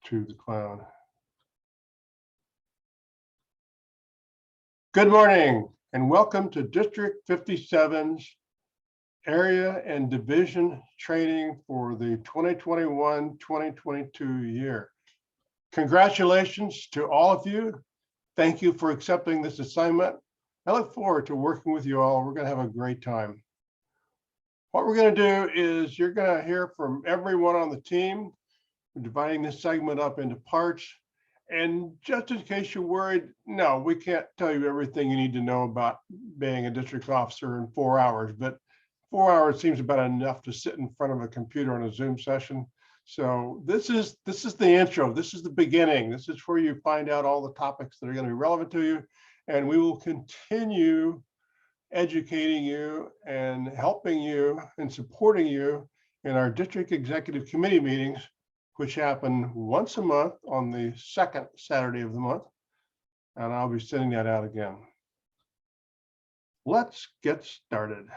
to the cloud. Good morning and welcome to District 57's area and division training for the 2021-2022 year. Congratulations to all of you. Thank you for accepting this assignment. I look forward to working with you all. We're going to have a great time. What we're going to do is you're going to hear from everyone on the team. We're dividing this segment up into parts. And just in case you're worried, no, we can't tell you everything you need to know about being a district officer in 4 hours, but 4 hours seems about enough to sit in front of a computer on a Zoom session. So this is the intro. This is the beginning. This is where you find out all the topics that are going to be relevant to you. And we will continue educating you and helping you and supporting you in our district executive committee meetings, which happen once a month on the second Saturday of the month. And I'll be sending that out again. Let's get started.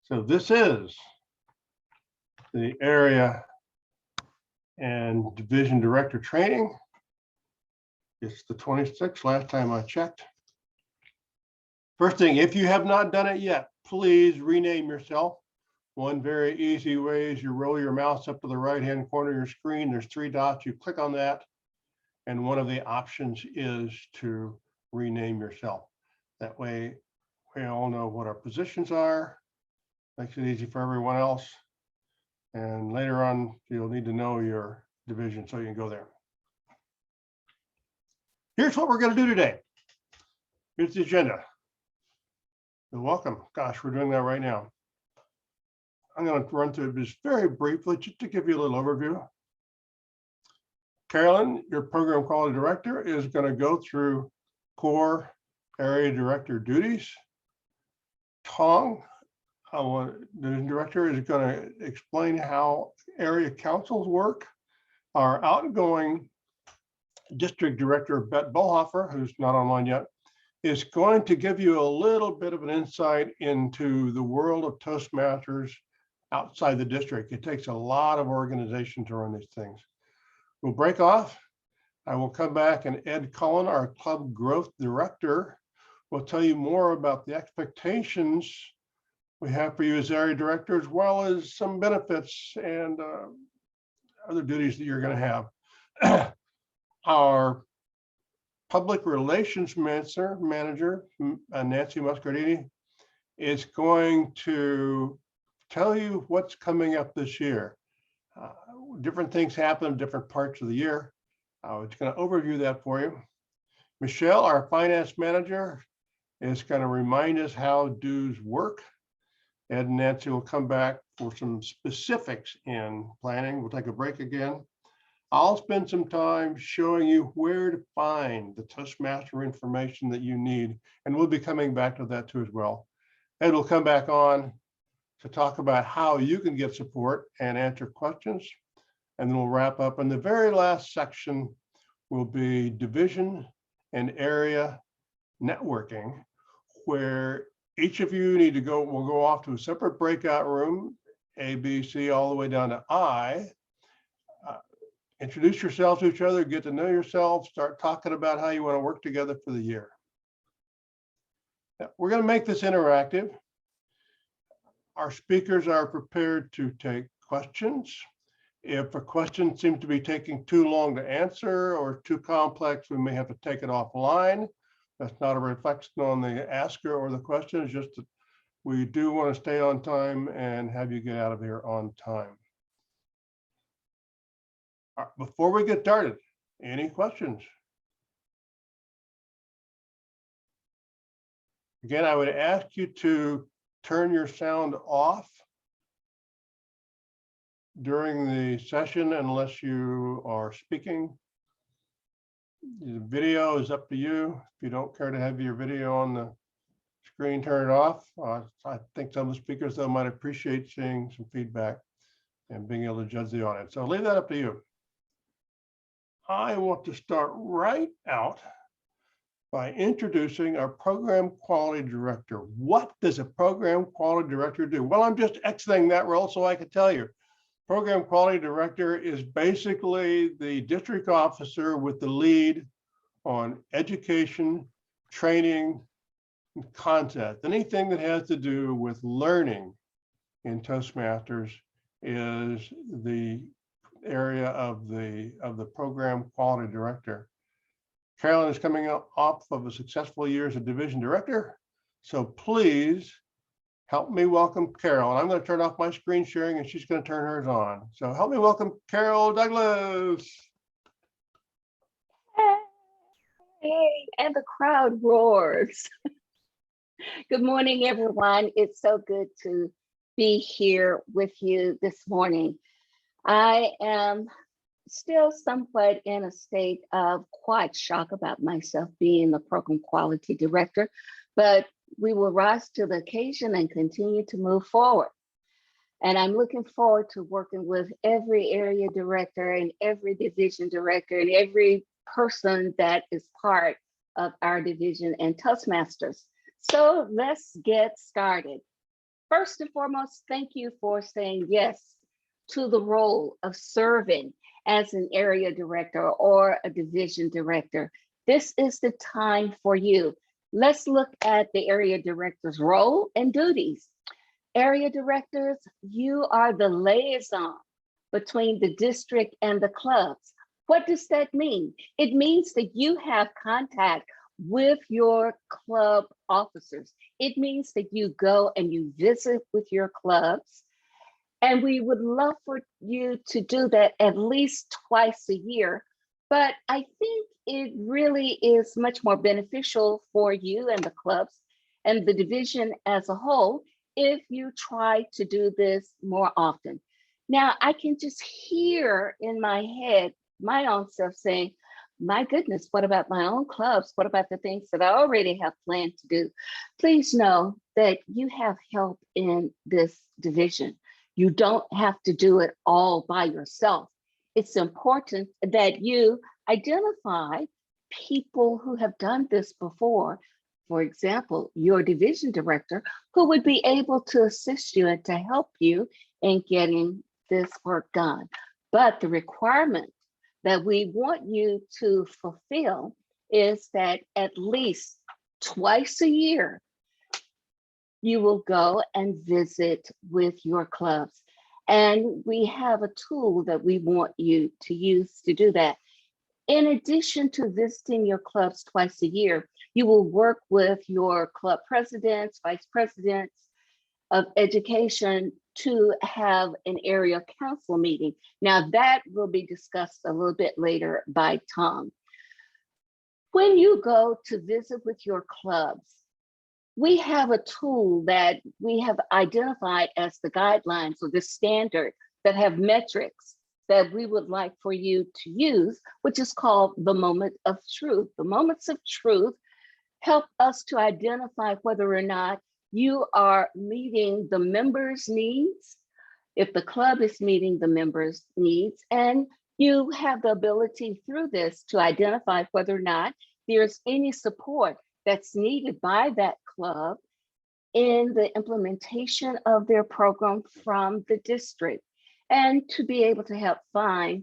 So this is the area and division director training. It's the 26th, last time I checked. First thing, if you have not done it yet, please rename yourself. One very easy way is you roll your mouse up to the right-hand corner of your screen. There's 3 dots, you click on that. And one of the options is to rename yourself. That way we all know what our positions are. Makes it easy for everyone else. And later on, you'll need to know your division so you can go there. Here's what we're going to do today. Here's the agenda. You're welcome. Gosh, we're doing that right now. I'm going to run through this very briefly just to give you a little overview. Carolyn, your program quality director, is going to go through core area director duties. Tong, the director, is going to explain how area councils work. Our outgoing district director, Bette Bollhofer, who's not online yet, is going to give you a little bit of an insight into the world of Toastmasters outside the district. It takes a lot of organization to run these things. We'll break off. I will come back, and Ed Cullen, our club growth director, will tell you more about the expectations we have for you as area director, as well as some benefits and other duties that you're going to have. Our public relations manager, Nancy Muscardini, is going to tell you what's coming up this year. Different things happen in different parts of the year. It's going to overview that for you. Michelle, our finance manager, is going to remind us how dues work. Ed and Nancy will come back for some specifics in planning. We'll take a break again. I'll spend some time showing you where to find the Toastmaster information that you need, and we'll be coming back to that too as well. Ed will come back on to talk about how you can get support and answer questions, and then we'll wrap up. And the very last section will be division and area networking, where each of you need to go, we'll go off to a separate breakout room, A, B, C, all the way down to I. Introduce yourselves to each other, get to know yourselves, start talking about how you want to work together for the year. Now, we're going to make this interactive. Our speakers are prepared to take questions. If a question seems to be taking too long to answer or too complex, we may have to take it offline. That's not a reflection on the asker or the question, it's just that we do want to stay on time and have you get out of here on time. All right, before we get started, any questions? Again, I would ask you to turn your sound off during the session unless you are speaking. The video is up to you. If you don't care to have your video on the screen, turn it off. I think some of the speakers, though, might appreciate seeing some feedback and being able to judge the audience. So I'll leave that up to you. I want to start right out by introducing our program quality director. What does a program quality director do? Well, I'm just exiting that role so I can tell you. Program quality director is basically the district officer with the lead on education, training, and content. Anything that has to do with learning in Toastmasters is the area of the program quality director. Carolyn is coming off of a successful year as a division director. So please help me welcome Carol. And I'm going to turn off my screen sharing and she's going to turn hers on. So help me welcome Carol Douglas. Hey, and the crowd roars. Good morning, everyone. It's so good to be here with you this morning. I am still somewhat in a state of quiet shock about myself being the program quality director, but we will rise to the occasion and continue to move forward. And I'm looking forward to working with every area director and every division director and every person that is part of our division and Toastmasters. So let's get started. First and foremost, thank you for saying yes to the role of serving as an area director or a division director. This is the time for you. Let's look at the area director's role and duties. Area directors, you are the liaison between the district and the clubs. What does that mean? It means that you have contact with your club officers. It means that you go and you visit with your clubs. And we would love for you to do that at least twice a year. But I think it really is much more beneficial for you and the clubs and the division as a whole if you try to do this more often. Now, I can just hear in my head my own self saying, my goodness, what about my own clubs? What about the things that I already have planned to do? Please know that you have help in this division. You don't have to do it all by yourself. It's important that you identify people who have done this before. For example, your division director, who would be able to assist you and to help you in getting this work done. But the requirement that we want you to fulfill is that at least twice a year, you will go and visit with your clubs. And we have a tool that we want you to use to do that. In addition to visiting your clubs twice a year, you will work with your club presidents, vice presidents of education to have an area council meeting. Now that will be discussed a little bit later by Tom. When you go to visit with your clubs, we have a tool that we have identified as the guidelines or the standard that have metrics that we would like for you to use, which is called the moment of truth. The moments of truth help us to identify whether or not you are meeting the members' needs, if the club is meeting the members' needs, and you have the ability through this to identify whether or not there's any support that's needed by that club in the implementation of their program from the district, and to be able to help find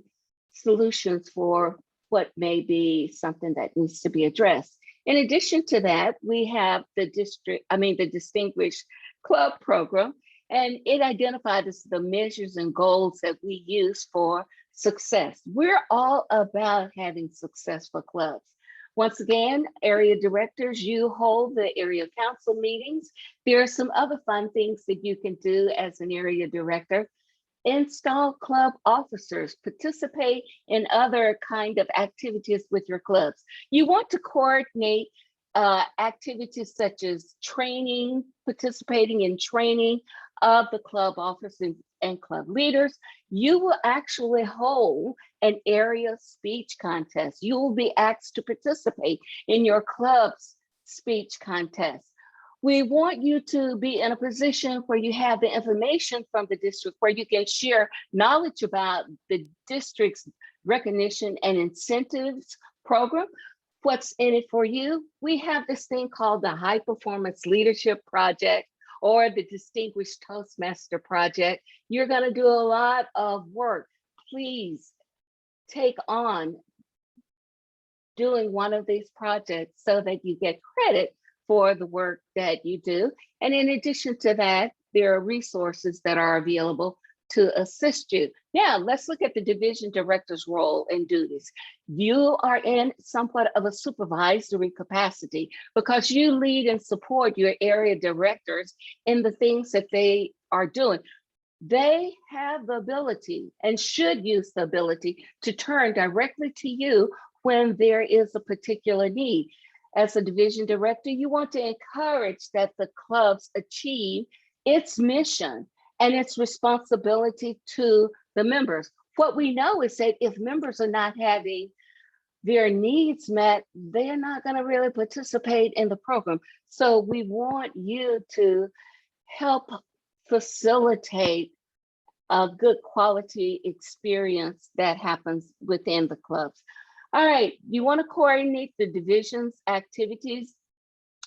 solutions for what may be something that needs to be addressed. In addition to that, we have the Distinguished Club Program, and it identifies the measures and goals that we use for success. We're all about having successful clubs. Once again, area directors, you hold the area council meetings. There are some other fun things that you can do as an area director. Install club officers, participate in other kind of activities with your clubs. You want to coordinate activities such as training, participating in training of the club officers and club leaders. You will actually hold an area speech contest. You will be asked to participate in your club's speech contest. We want you to be in a position where you have the information from the district where you can share knowledge about the district's recognition and incentives program. What's in it for you? We have this thing called the High Performance Leadership Project or the Distinguished Toastmaster Project. You're going to do a lot of work. Please take on doing one of these projects so that you get credit for the work that you do. And in addition to that, there are resources that are available to assist you. Now, let's look at the division director's role and duties. You are in somewhat of a supervisory capacity because you lead and support your area directors in the things that they are doing. They have the ability and should use the ability to turn directly to you when there is a particular need. As a division director, you want to encourage that the clubs achieve its mission and its responsibility to the members. What we know is that if members are not having their needs met, they're not going to really participate in the program. So we want you to help facilitate a good quality experience that happens within the clubs. All right, you want to coordinate the division's activities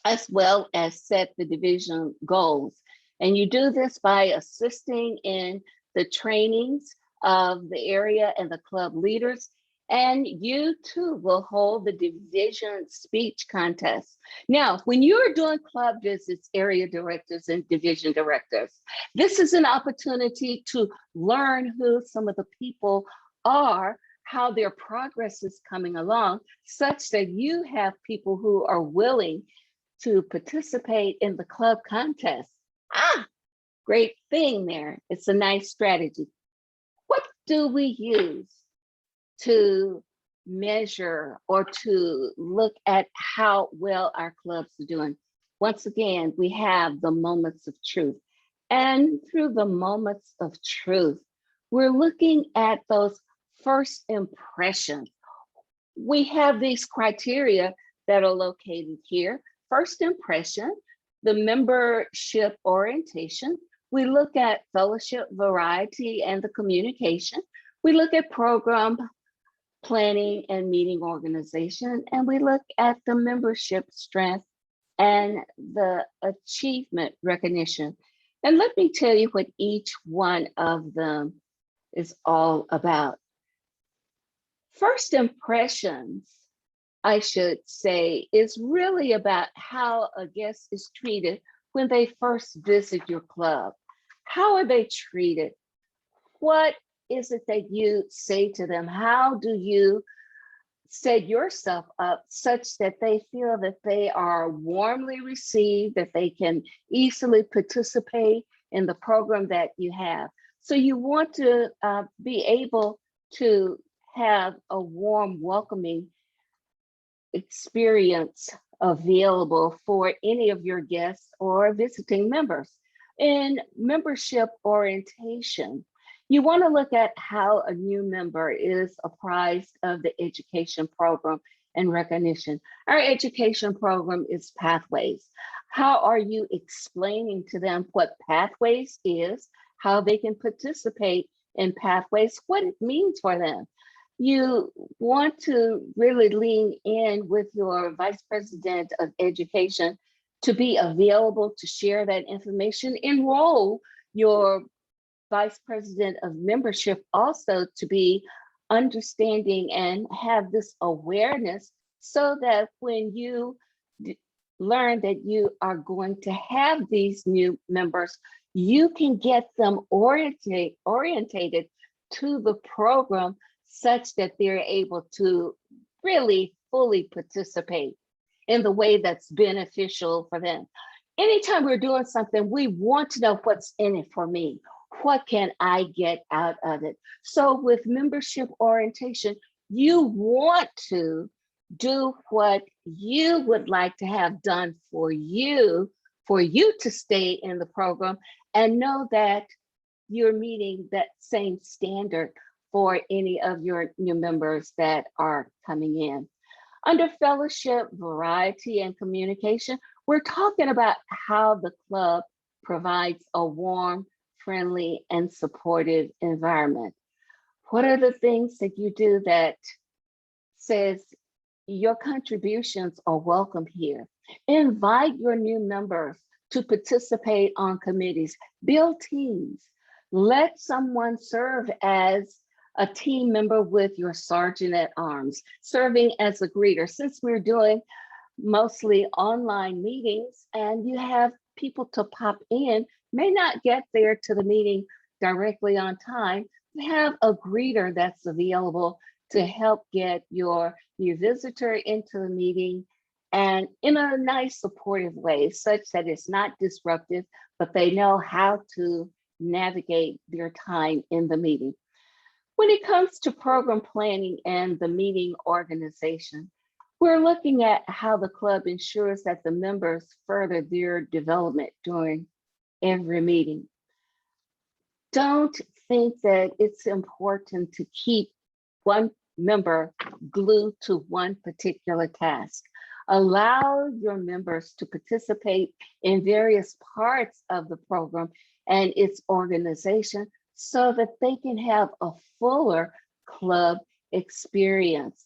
as well as set the division goals. And you do this by assisting in the trainings of the area and the club leaders. And you too will hold the division speech contest. Now, when you're doing club visits, area directors and division directors, this is an opportunity to learn who some of the people are, how their progress is coming along, such that you have people who are willing to participate in the club contest. Great thing there. It's a nice strategy. What do we use to measure or to look at how well our clubs are doing? Once again, we have the moments of truth. And through the moments of truth, we're looking at those first impressions. We have these criteria that are located here. First impression, the membership orientation. We look at fellowship variety and the communication. We look at program planning and meeting organization, and we look at the membership strength and the achievement recognition. And let me tell you what each one of them is all about. First impressions, I should say, is really about how a guest is treated when they first visit your club. How are they treated? What is it that you say to them? How do you set yourself up such that they feel that they are warmly received, that they can easily participate in the program that you have? So you want to be able to have a warm, welcoming experience available for any of your guests or visiting members. In membership orientation, you want to look at how a new member is apprised of the education program and recognition. Our education program is Pathways. How are you explaining to them what Pathways is, how they can participate in Pathways, what it means for them? You want to really lean in with your Vice President of Education to be available to share that information. Enroll your Vice President of Membership also to be understanding and have this awareness so that when you learn that you are going to have these new members, you can get them orientated to the program such that they're able to really fully participate in the way that's beneficial for them. Anytime we're doing something, we want to know what's in it for me. What can I get out of it? So with membership orientation, you want to do what you would like to have done for you to stay in the program and know that you're meeting that same standard for any of your new members that are coming in. Under fellowship, variety, and communication, We're talking about how the club provides a warm, friendly, and supportive environment. What are the things that you do that says your contributions are welcome here? Invite your new members to participate on committees, build teams. Let someone serve as a team member with your sergeant at arms, serving as a greeter. Since we're doing mostly online meetings and you have people to pop in, may not get there to the meeting directly on time, have a greeter that's available to help get your new visitor into the meeting and in a nice supportive way, such that it's not disruptive, but they know how to navigate their time in the meeting. When it comes to program planning and the meeting organization, we're looking at how the club ensures that the members further their development during every meeting. Don't think that it's important to keep one member glued to one particular task. Allow your members to participate in various parts of the program and its organization so that they can have a fuller club experience.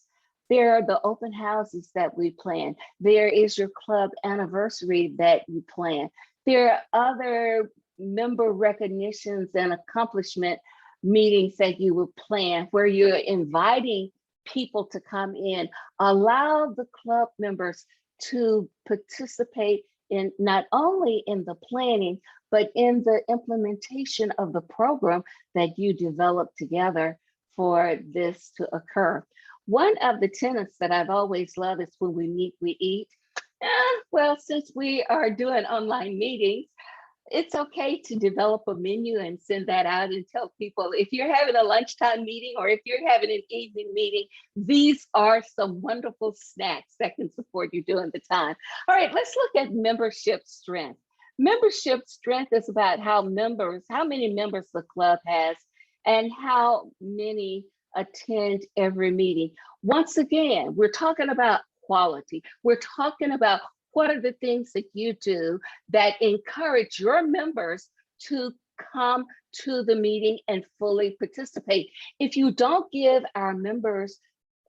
There are the open houses that we plan. There is your club anniversary that you plan. There are other member recognitions and accomplishment meetings that you will plan where you're inviting people to come in. Allow the club members to participate in not only in the planning, but in the implementation of the program that you develop together for this to occur. One of the tenets that I've always loved is when we meet, we eat. Well, since we are doing online meetings, it's okay to develop a menu and send that out and tell people if you're having a lunchtime meeting or if you're having an evening meeting, these are some wonderful snacks that can support you during the time. All right, let's look at membership strength. Membership strength is about how many members the club has and how many attend every meeting. Once again, we're talking about quality. We're talking about what are the things that you do that encourage your members to come to the meeting and fully participate? If you don't give our members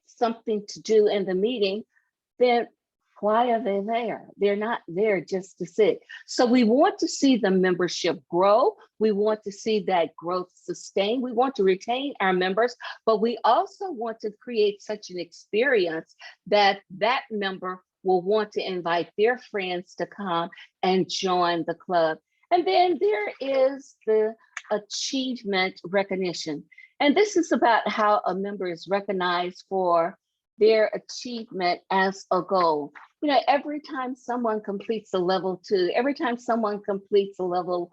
something to do in the meeting, then why are they there? They're not there just to sit. So we want to see the membership grow. We want to see that growth sustain. We want to retain our members, but we also want to create such an experience that that member will want to invite their friends to come and join the club. And then there is the achievement recognition. And this is about how a member is recognized for their achievement as a goal. You know, every time someone completes a level 2, every time someone completes a level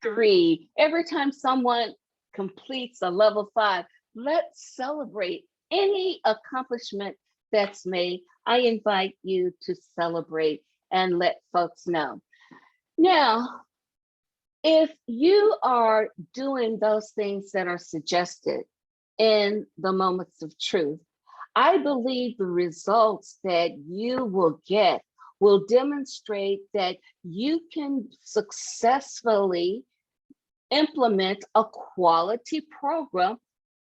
3, every time someone completes a level 5, let's celebrate any accomplishment that's made. I invite you to celebrate and let folks know. Now, if you are doing those things that are suggested in the moments of truth, I believe the results that you will get will demonstrate that you can successfully implement a quality program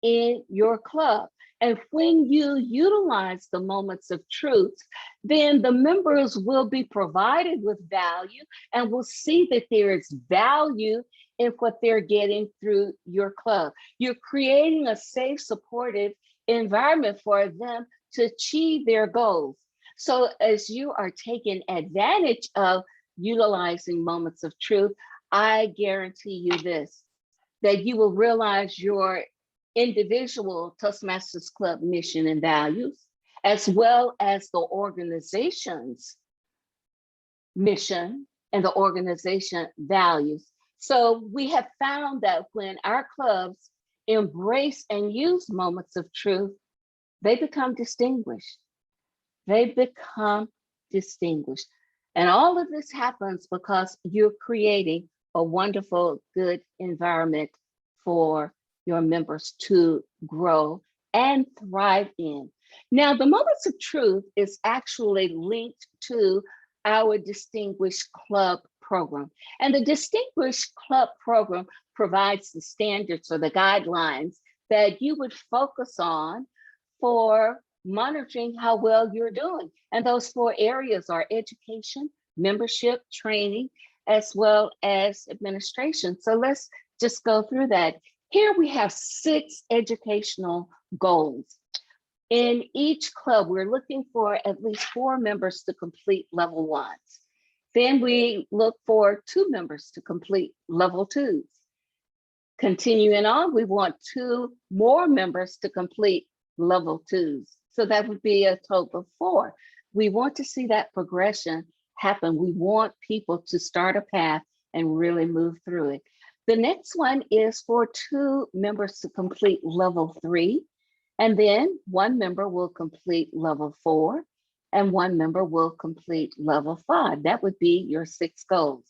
in your club. And when you utilize the moments of truth, then the members will be provided with value and will see that there is value in what they're getting through your club. You're creating a safe, supportive environment for them to achieve their goals. So as you are taking advantage of utilizing moments of truth, I guarantee you this, that you will realize your individual Toastmasters Club mission and values, as well as the organization's mission and the organization values. So we have found that when our clubs embrace and use moments of truth, they become distinguished. They become distinguished. And all of this happens because you're creating a wonderful, good environment for your members to grow and thrive in. Now, the moments of truth is actually linked to our Distinguished Club program. And the Distinguished Club program provides the standards or the guidelines that you would focus on for monitoring how well you're doing. And those 4 areas are education, membership, training, as well as administration. So let's just go through that. Here we have 6 educational goals. In each club, we're looking for at least 4 members to complete level 1s. Then we look for 2 members to complete level 2s. Continuing on, we want 2 more members to complete level 2s. So that would be a total of 4. We want to see that progression happen. We want people to start a path and really move through it. The next one is for 2 members to complete level 3. And then 1 member will complete level 4 and 1 member will complete level 5. That would be your 6 goals.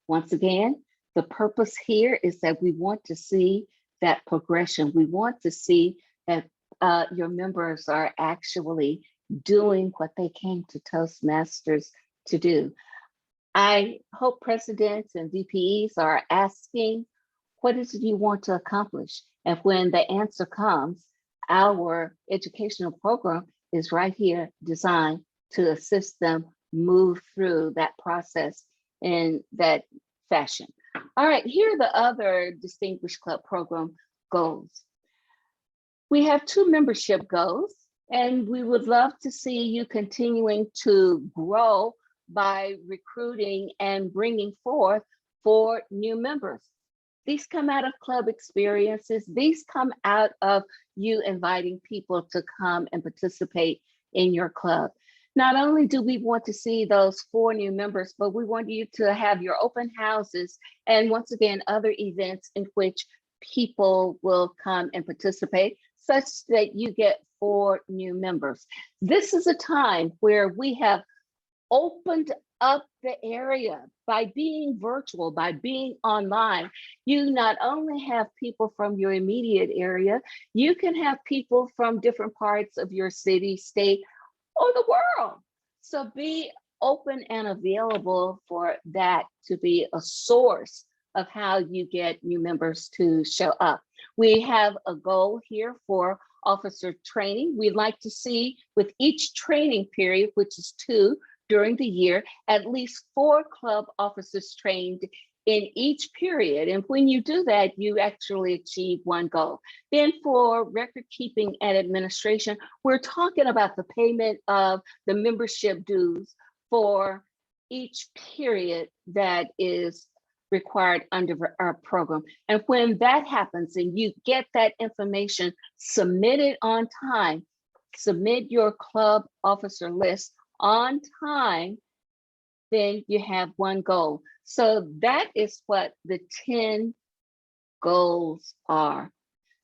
Once again, the purpose here is that we want to see that progression. We want to see that your members are actually doing what they came to Toastmasters to do. I hope presidents and VPEs are asking, what is it you want to accomplish? And when the answer comes, our educational program is right here designed to assist them move through that process in that fashion. All right, here are the other Distinguished Club program goals. We have 2 membership goals, and we would love to see you continuing to grow by recruiting and bringing forth 4 new members. These come out of club experiences. These come out of you inviting people to come and participate in your club. Not only do we want to see those 4 new members, but we want you to have your open houses and once again, other events in which people will come and participate such that you get 4 new members. This is a time where we have opened up the area by being virtual, by being online. You not only have people from your immediate area, you can have people from different parts of your city, state, or the world. So be open and available for that to be a source of how you get new members to show up. We have a goal here for officer training. We'd like to see with each training period, which is 2, during the year, at least 4 club officers trained in each period. And when you do that, you actually achieve 1 goal. Then for record keeping and administration, we're talking about the payment of the membership dues for each period that is required under our program. And when that happens and you get that information submitted on time, submit your club officer list on time, then you have 1 goal. So that is what the 10 goals are.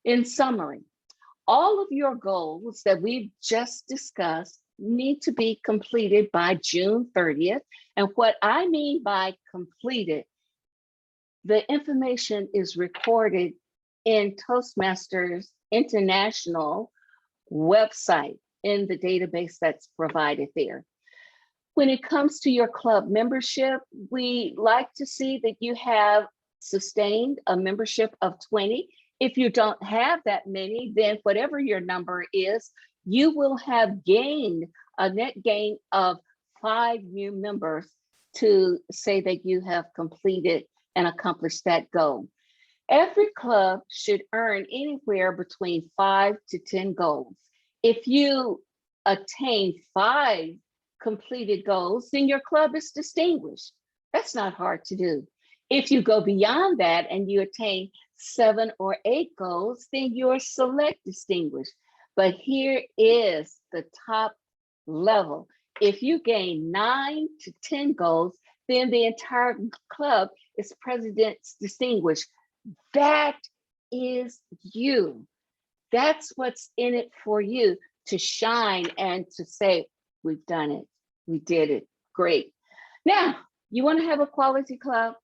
In summary, all of your goals that we've just discussed need to be completed by June 30th. And what I mean by completed, the information is recorded in Toastmasters International website in the database that's provided there. When it comes to your club membership, we like to see that you have sustained a membership of 20. If you don't have that many, then whatever your number is, you will have gained a net gain of 5 new members to say that you have completed and accomplished that goal. Every club should earn anywhere between 5 to 10 goals. If you attain 5 completed goals, then your club is distinguished. That's not hard to do. If you go beyond that and you attain 7 or 8 goals, then you're select distinguished. But here is the top level. If you gain 9 to 10 goals, then the entire club is president's distinguished. That is you. That's what's in it for you to shine and to say, we've done it. We did it. Great. Now, you want to have a quality club?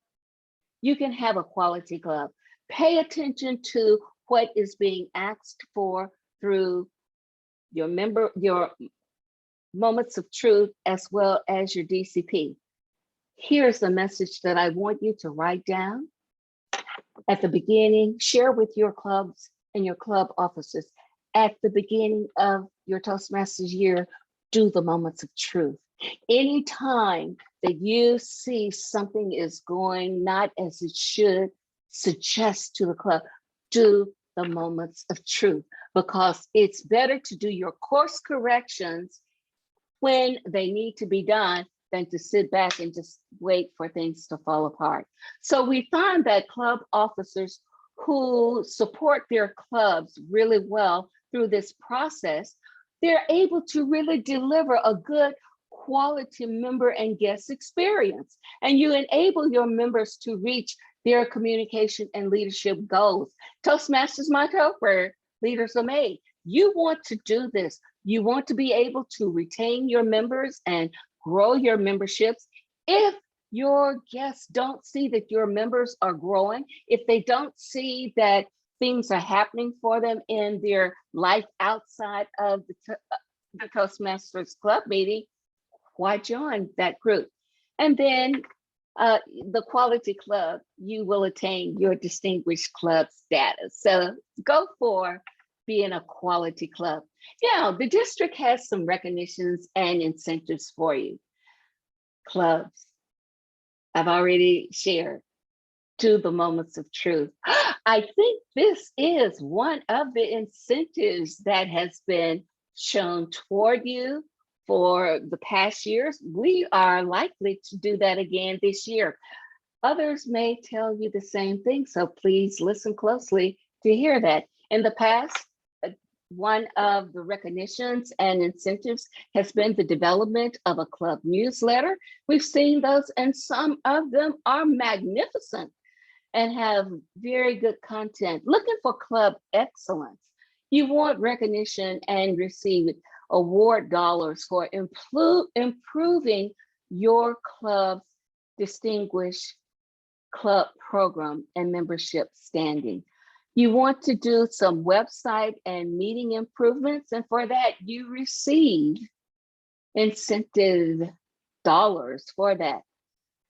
You can have a quality club. Pay attention to what is being asked for through your Moments of Truth as well as your DCP. Here's the message that I want you to write down at the beginning, share with your clubs and your club officers. At the beginning of your Toastmasters year, do the moments of truth. Anytime that you see something is going not as it should, suggest to the club, do the moments of truth, because it's better to do your course corrections when they need to be done than to sit back and just wait for things to fall apart. So we find that club officers who support their clubs really well through this process, they're able to really deliver a good quality member and guest experience. And you enable your members to reach their communication and leadership goals. Toastmasters motto, where leaders are made. You want to do this. You want to be able to retain your members and grow your memberships. If your guests don't see that your members are growing, if they don't see that things are happening for them in their life outside of the Toastmasters Club meeting, why join that group? And then the quality club, you will attain your distinguished club status. So go for being a quality club. Now, the district has some recognitions and incentives for you. Clubs, I've already shared. To the moments of truth. I think this is one of the incentives that has been shown toward you for the past years. We are likely to do that again this year. Others may tell you the same thing, so please listen closely to hear that. In the past, one of the recognitions and incentives has been the development of a club newsletter. We've seen those, and some of them are magnificent and have very good content. Looking for club excellence. You want recognition and receive award dollars for improving your club's distinguished club program and membership standing. You want to do some website and meeting improvements, and for that you receive incentive dollars for that.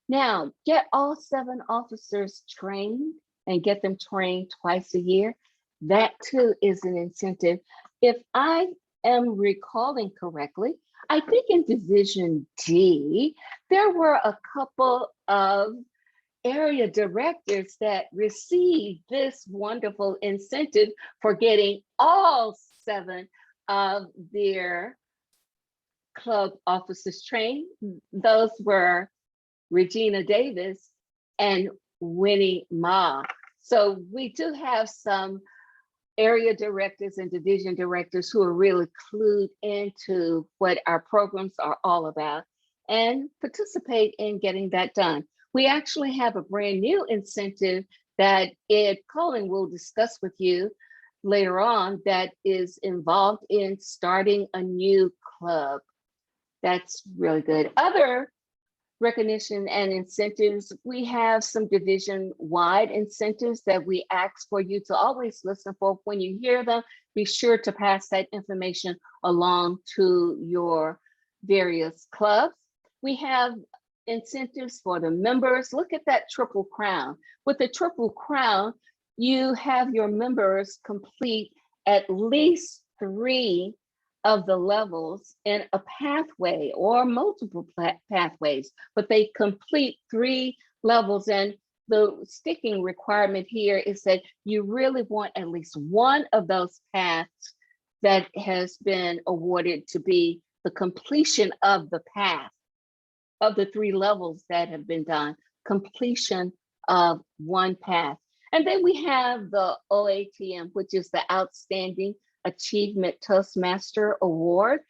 Now, get all 7 officers trained and get them trained twice a year. That too is an incentive. If I am recalling correctly, I think in Division D, there were a couple of area directors that received this wonderful incentive for getting all 7 of their club officers trained. Those were Regina Davis and Winnie Ma. So we do have some area directors and division directors who are really clued into what our programs are all about and participate in getting that done. We actually have a brand new incentive that Ed Cullen will discuss with you later on that is involved in starting a new club. That's really good. Other recognition and incentives, we have some division-wide incentives that we ask for you to always listen for. When you hear them, be sure to pass that information along to your various clubs. We have incentives for the members. Look at that Triple Crown. With the Triple Crown, you have your members complete at least 3 of the levels in a pathway or multiple pathways, but they complete 3 levels. And the sticking requirement here is that you really want at least one of those paths that has been awarded to be the completion of the path of the 3 levels that have been done, completion of one path. And then we have the OATM, which is the Outstanding Achievement Toastmaster Award.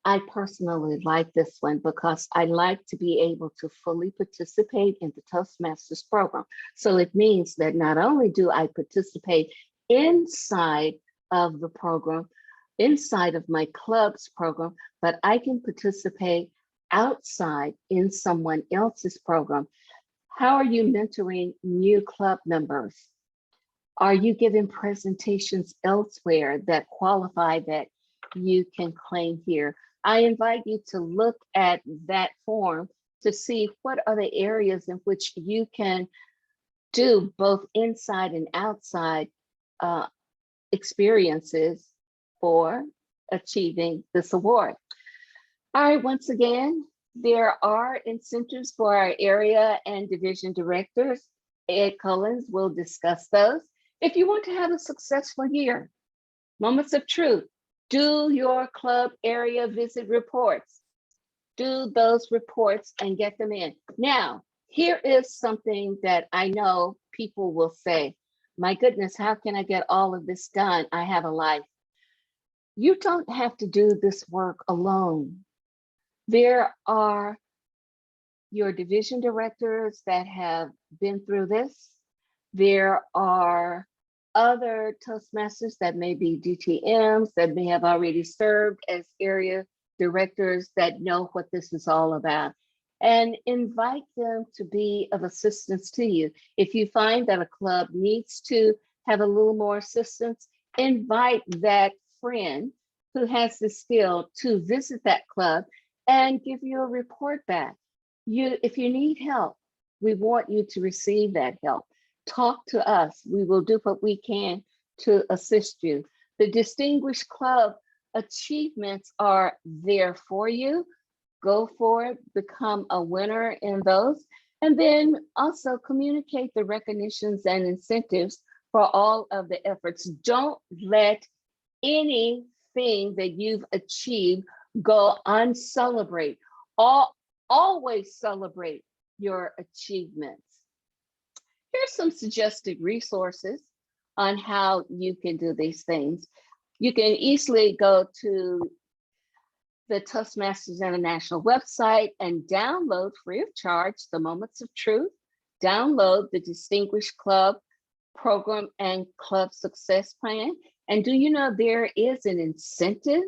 I personally like this one because I like to be able to fully participate in the Toastmasters program. So it means that not only do I participate inside of the program, inside of my club's program, but I can participate outside in someone else's program. How are you mentoring new club members? Are you giving presentations elsewhere that qualify that you can claim here. I invite you to look at that form to see what are the areas in which you can do both inside and outside experiences for achieving this award. All right, once again, there are incentives for our area and division directors. Ed Collins will discuss those. If you want to have a successful year, Moments of Truth, do your club area visit reports. Do those reports and get them in. Now, here is something that I know people will say, my goodness, how can I get all of this done? I have a life. You don't have to do this work alone. There are your division directors that have been through this. There are other Toastmasters that may be DTMs that may have already served as area directors that know what this is all about, and invite them to be of assistance to you. If you find that a club needs to have a little more assistance, invite that friend who has the skill to visit that club and give you a report back. If you need help, we want you to receive that help. Talk to us. We will do what we can to assist you. The Distinguished Club achievements are there for you. Go for it, become a winner in those, and then also communicate the recognitions and incentives for all of the efforts. Don't let anything that you've achieved go uncelebrated. Always celebrate your achievements. Here's some suggested resources on how you can do these things. You can easily go to the Toastmasters International website and download free of charge the Moments of Truth, download the Distinguished Club Program and Club Success Plan. And do you know there is an incentive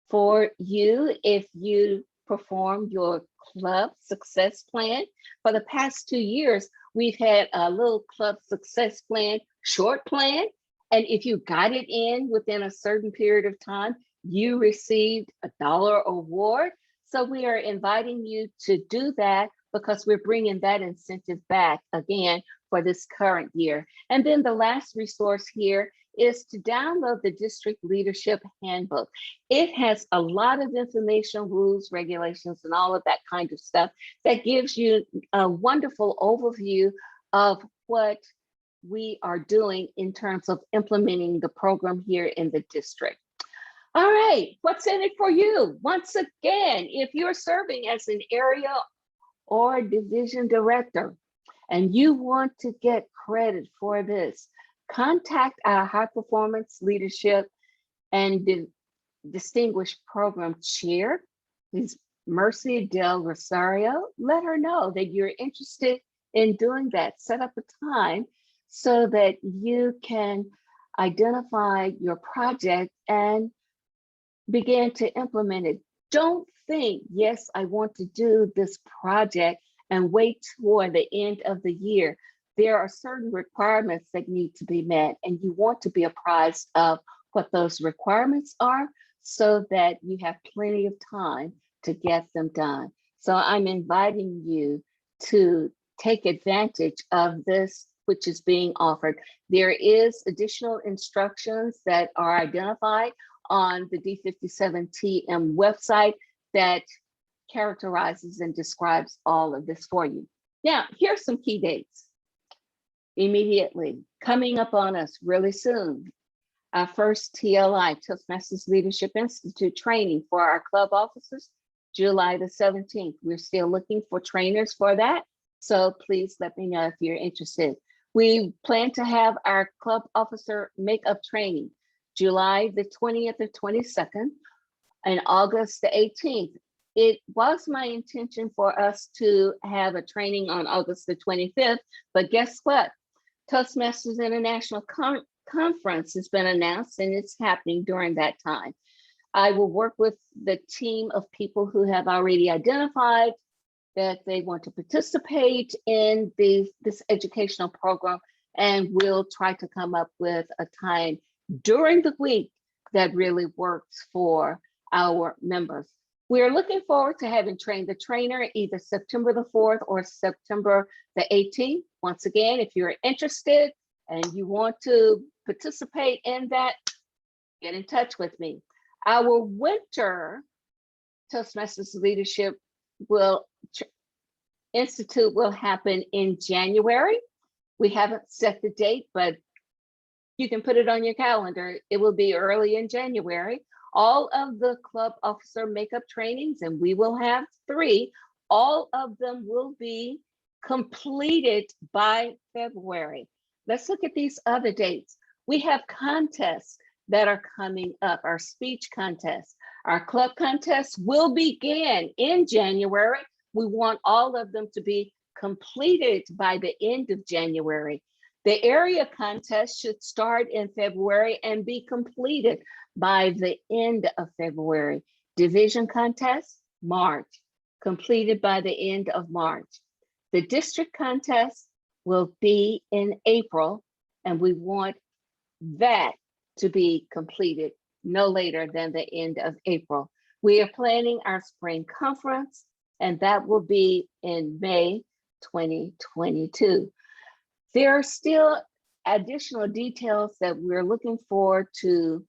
for you if you perform your club success plan? For the past 2 years, we've had a little club success plan, short plan. And if you got it in within a certain period of time, you received a $1 award. So we are inviting you to do that because we're bringing that incentive back again for this current year. And then the last resource here is to download the District Leadership Handbook. It has a lot of information, rules, regulations, and all of that kind of stuff that gives you a wonderful overview of what we are doing in terms of implementing the program here in the district. All right, what's in it for you? Once again, if you're serving as an area or division director and you want to get credit for this, contact our High Performance Leadership and Distinguished Program Chair, Ms. Mercy Del Rosario. Let her know that you're interested in doing that. Set up a time so that you can identify your project and begin to implement it. Don't think, yes, I want to do this project and wait toward the end of the year. There are certain requirements that need to be met, and you want to be apprised of what those requirements are so that you have plenty of time to get them done. So I'm inviting you to take advantage of this, which is being offered. There is additional instructions that are identified on the D57TM website that characterizes and describes all of this for you. Now, here's some key dates. Immediately, coming up on us really soon, our first TLI, Toastmasters Leadership Institute training for our club officers, July the 17th. We're still looking for trainers for that, so please let me know if you're interested. We plan to have our club officer makeup training, July the 20th or 22nd, and August the 18th. It was my intention for us to have a training on August the 25th, but guess what? Toastmasters International Conference has been announced and it's happening during that time. I will work with the team of people who have already identified that they want to participate in this educational program, and we'll try to come up with a time during the week that really works for our members. We're looking forward to having Train the Trainer either September the 4th or September the 18th. Once again, if you're interested and you want to participate in that, get in touch with me. Our winter Toastmasters Leadership Institute will happen in January. We haven't set the date, but you can put it on your calendar. It will be early in January. All of the club officer makeup trainings, and we will have 3, all of them will be completed by February. Let's look at these other dates. We have contests that are coming up, our speech contests. Our club contests will begin in January. We want all of them to be completed by the end of January. The area contest should start in February and be completed by the end of February. Division contest, March, completed by the end of March. The district contest will be in April, and we want that to be completed no later than the end of April. We are planning our spring conference, and that will be in May 2022. There are still additional details that we're looking for to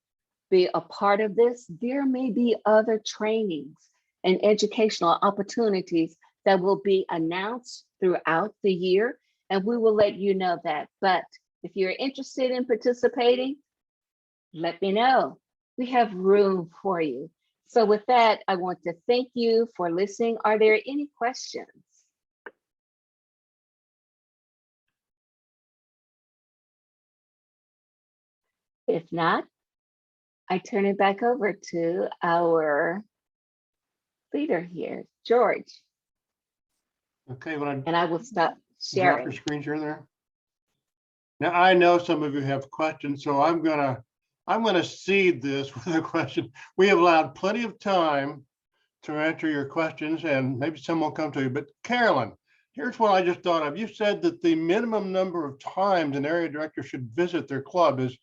be a part of this. There may be other trainings and educational opportunities that will be announced throughout the year, and we will let you know that. But if you're interested in participating, let me know. We have room for you. So with that, I want to thank you for listening. Are there any questions? If not, I turn it back over to our leader here, George. Okay, And I will stop drop sharing. your screen share there. Now, I know some of you have questions, so I'm gonna seed this with a question. We have allowed plenty of time to answer your questions, and maybe some will come to you. But Carolyn, here's what I just thought of. You said that the minimum number of times an area director should visit their club is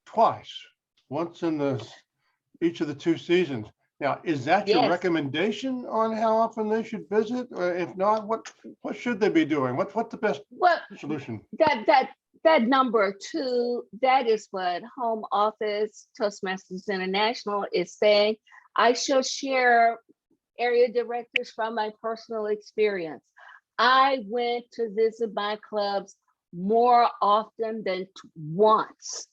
twice, once in each of the 2 seasons. Now, is that your Yes. recommendation on how often they should visit? Or if not, what should they be doing? What's the best Well, solution? that number 2, that is what Home Office Toastmasters International is saying. I shall share area directors from my personal experience. I went to visit my clubs more often than once.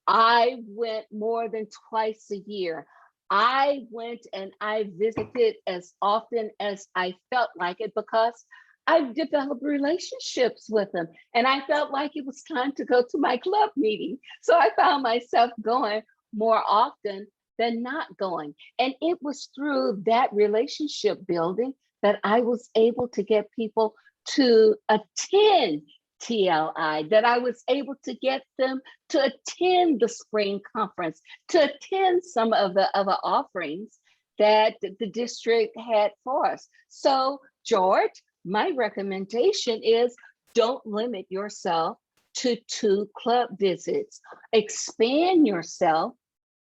I went more than twice a year. I went and I visited as often as I felt like it because I've developed relationships with them. And I felt like it was time to go to my club meeting. So I found myself going more often than not going. And it was through that relationship building that I was able to get people to attend TLI, that I was able to get them to attend the spring conference, to attend some of the other offerings that the district had for us. So, George, my recommendation is don't limit yourself to 2 club visits. Expand yourself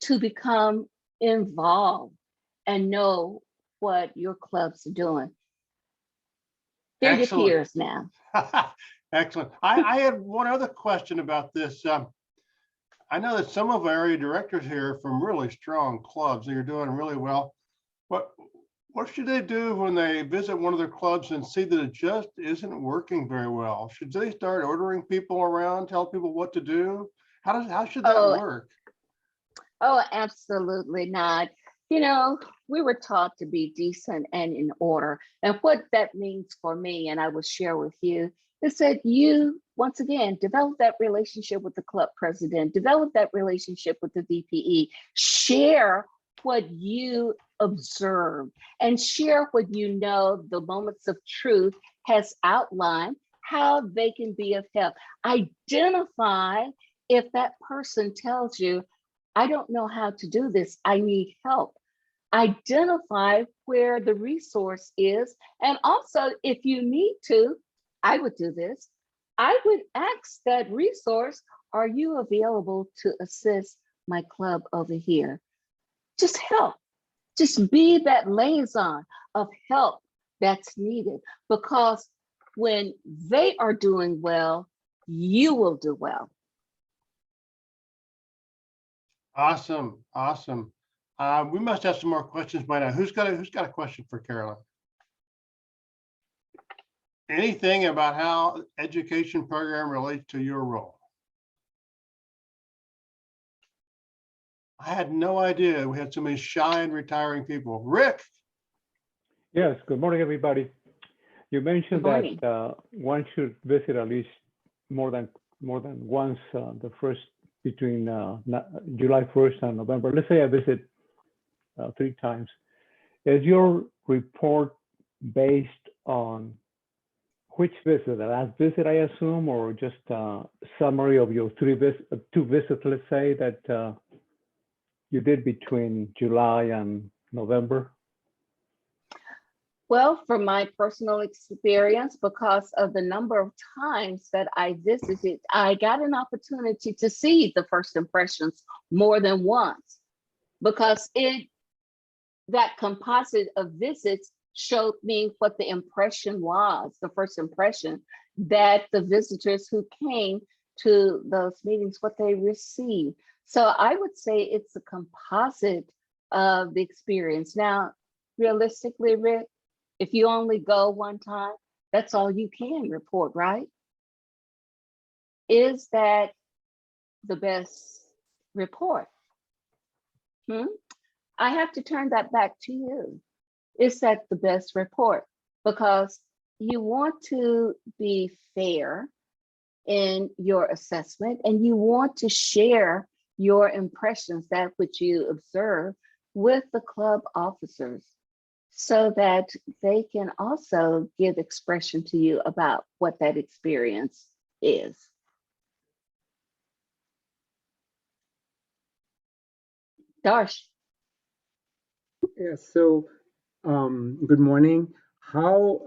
to become involved and know what your clubs are doing. They're your Excellent. peers now. Excellent. I had one other question about this. I know that some of our area directors here from really strong clubs, they're doing really well. What should they do when they visit one of their clubs and see that it just isn't working very well? Should they start ordering people around, tell people what to do? How should that work? Oh, absolutely not. You know, we were taught to be decent and in order. And what that means for me, and I will share with you, is that you, once again, develop that relationship with the club president, develop that relationship with the VPE, share what you observed, and share what you know the Moments of Truth has outlined, how they can be of help. Identify if that person tells you, I don't know how to do this, I need help. Identify where the resource is. And also, if you need to, I would do this, I would ask that resource, are you available to assist my club over here. Just help. Just be that liaison of help that's needed, because when they are doing well, you will do well. Awesome, awesome. We must have some more questions by now. Who's got a question for Carolyn? Anything about how education program relates to your role? I had no idea we had so many shy and retiring people. Rick. Yes, good morning, everybody. You mentioned Good morning. that one should visit at least more than once the first between July 1st and November. Let's say I visit 3 times. Is your report based on which visit? The last visit, I assume, or just a summary of your 2 visits, let's say, that you did between July and November? Well, from my personal experience, because of the number of times that I visited, I got an opportunity to see the first impressions more than once, because that composite of visits showed me what the impression was, the first impression that the visitors who came to those meetings, what they received. So I would say it's a composite of the experience. Now, realistically, Rick, if you only go one time, that's all you can report, right? Is that the best report? I have to turn that back to you. Is that the best report? Because you want to be fair in your assessment, and you want to share your impressions, that which you observe, with the club officers, so that they can also give expression to you about what that experience is. Darsh. Yeah, so good morning. How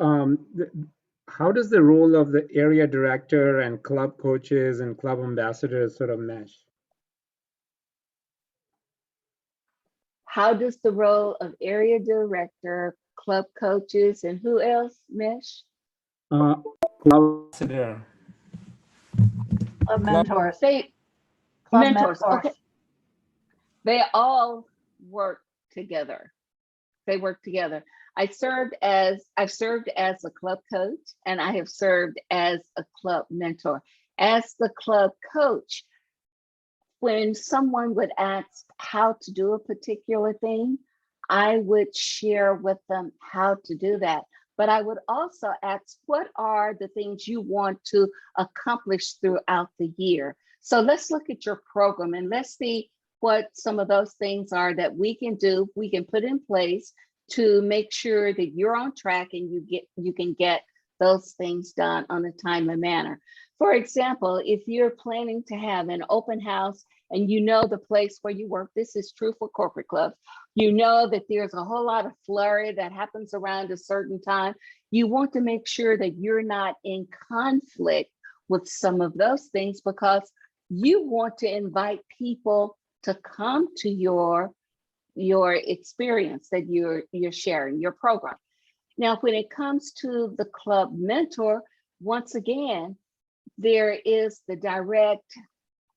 does the role of the area director and club coaches and club ambassadors sort of mesh? How does the role of area director, club coaches, and who else mesh? Club ambassador. Club mentors. They Club mentors. mentors. Okay. They all work together. They work together. I've served as a club coach, and I have served as a club mentor. As the club coach, when someone would ask how to do a particular thing, I would share with them how to do that. But I would also ask, what are the things you want to accomplish throughout the year? So let's look at your program and let's see what some of those things are that we can do, we can put in place to make sure that you're on track and you can get those things done on a timely manner. For example, if you're planning to have an open house and you know the place where you work, this is true for corporate clubs, you know that there's a whole lot of flurry that happens around a certain time, you want to make sure that you're not in conflict with some of those things, because you want to invite people to come to your experience that you're sharing, your program. Now, when it comes to the club mentor, once again, there is the direct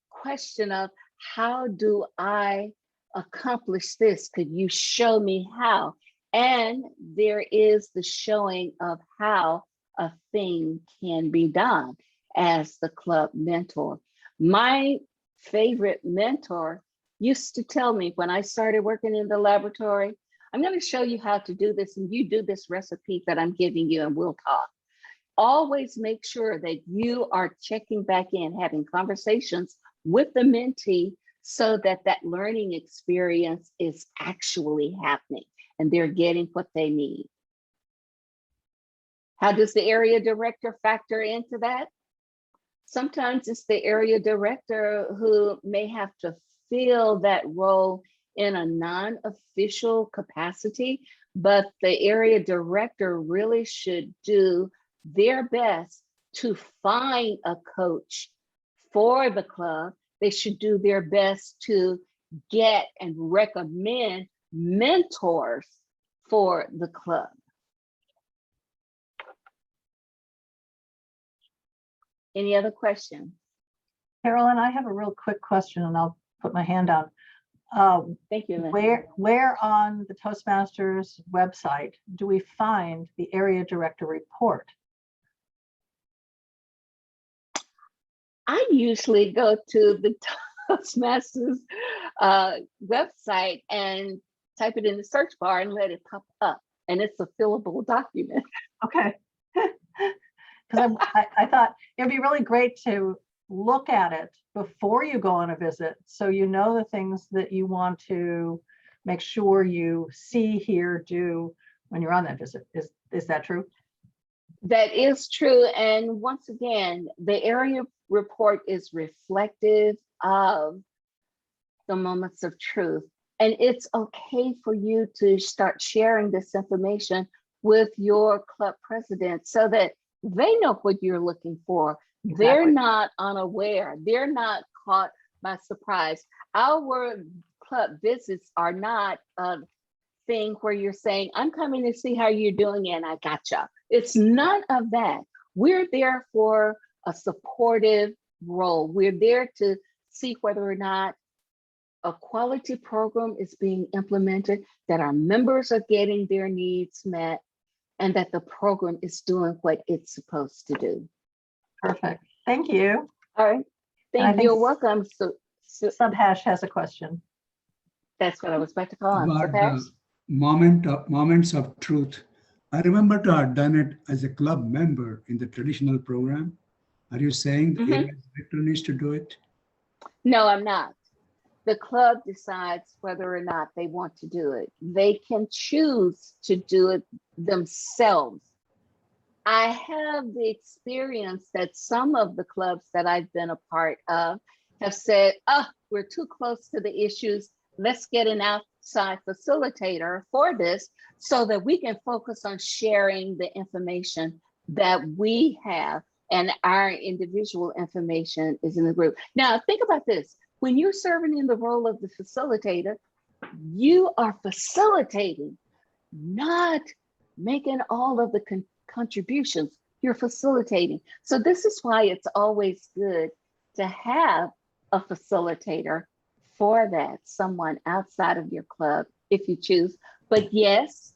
question of, how do I accomplish this? Could you show me how? And there is the showing of how a thing can be done as the club mentor. My favorite mentor used to tell me when I started working in the laboratory, I'm going to show you how to do this, and you do this recipe that I'm giving you and we'll talk. Always make sure that you are checking back in, having conversations with the mentee, so that that learning experience is actually happening and they're getting what they need. How does the area director factor into that? Sometimes it's the area director who may have to fill that role in a non-official capacity, but the area director really should do their best to find a coach for the club. They should do their best to get and recommend mentors for the club. Any other questions? Carolyn, I have a real quick question and I'll put my hand down. Thank you, Lynn. Where on the Toastmasters website do we find the area director report? I usually go to the Toastmasters website and type it in the search bar and let it pop up. And it's a fillable document. Okay. Because I thought it'd be really great to look at it before you go on a visit, so you know the things that you want to make sure you see, hear, do when you're on that visit. Is that true? That is true. And once again, the area report is reflective of the moments of truth. And it's okay for you to start sharing this information with your club president so that they know what you're looking for. Exactly. They're not unaware. They're not caught by surprise. Our club visits are not a thing where you're saying, I'm coming to see how you're doing and I gotcha. It's none of that. We're there for a supportive role. We're there to see whether or not a quality program is being implemented, that our members are getting their needs met, and that the program is doing what it's supposed to do. Perfect. Thank you. All right. I Thank think you. You're welcome. So Subhash has a question. that's what I was about to call on. About Subhash? the moments of truth. I remember to have done it as a club member in the traditional program. Are you saying the area director needs to do it? No, I'm not. The club decides whether or not they want to do it. They can choose to do it themselves. I have the experience that some of the clubs that I've been a part of have said, oh, we're too close to the issues. Let's get an outside facilitator for this so that we can focus on sharing the information that we have, and our individual information is in the group. Now, think about this. When you're serving in the role of the facilitator, you are facilitating, not making all of the contributions. You're facilitating. So this is why it's always good to have a facilitator for that, someone outside of your club if you choose. But yes,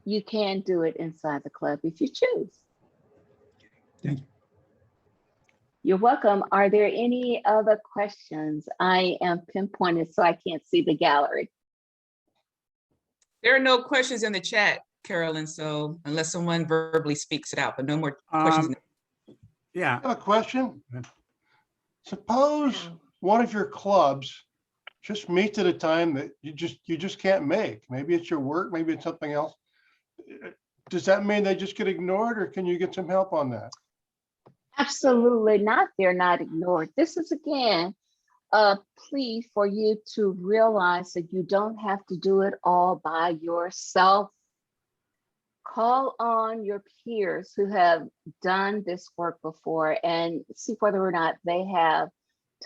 you can do it inside the club if you choose. Thank you. You're welcome. Are there any other questions? I am pinpointed so I can't see the gallery. There are no questions in the chat, Carolyn, so unless someone verbally speaks it out, but no more questions. Yeah, I have a question. Okay. Suppose one of your clubs just meets at a time that you just can't make. Maybe it's your work, maybe it's something else. Does that mean they just get ignored, or can you get some help on that? Absolutely not. They're not ignored. This is, again, a plea for you to realize that you don't have to do it all by yourself. Call on your peers who have done this work before and see whether or not they have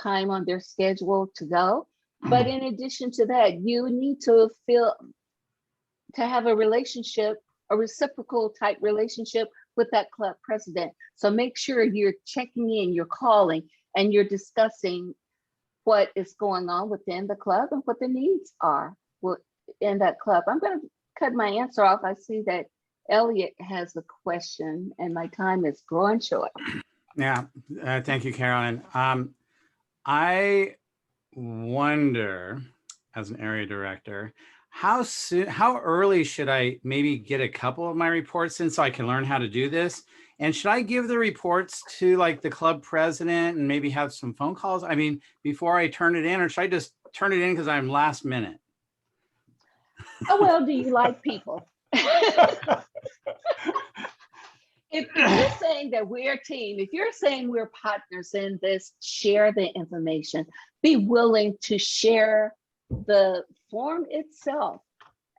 time on their schedule to go. But in addition to that, you need to have a relationship, a reciprocal type relationship with that club president. So make sure you're checking in, you're calling, and you're discussing what is going on within the club and what the needs are in that club. I'm going to cut my answer off. I see that Elliot has a question and my time is growing short. yeah. Thank you, Carolyn. I wonder, as an area director, how early should I maybe get a couple of my reports in so I can learn how to do this? And should I give the reports to like the club president and maybe have some phone calls? I mean, before I turn it in, or should I just turn it in because I'm last minute? How well do you like people? If you're saying that we're a team, if you're saying we're partners in this, share the information. Be willing to share the form itself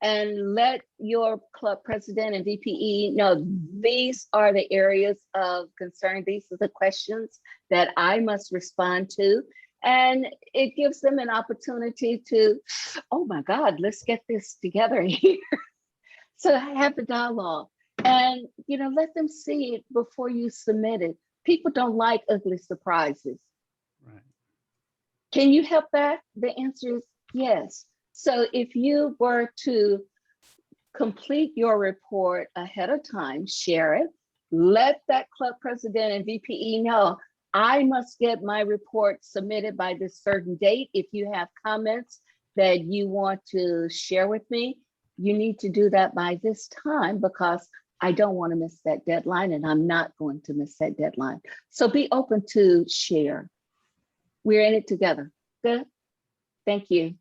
and let your club president and VPE know these are the areas of concern. These are the questions that I must respond to. And it gives them an opportunity to, oh my God, let's get this together here. So have the dialogue and, let them see it before you submit it. People don't like ugly surprises. Right. Can you help that? The answer is yes. So if you were to complete your report ahead of time, share it, let that club president and VPE know, I must get my report submitted by this certain date. If you have comments that you want to share with me, you need to do that by this time because I don't want to miss that deadline and I'm not going to miss that deadline. So be open to share. We're in it together. Good. Thank you.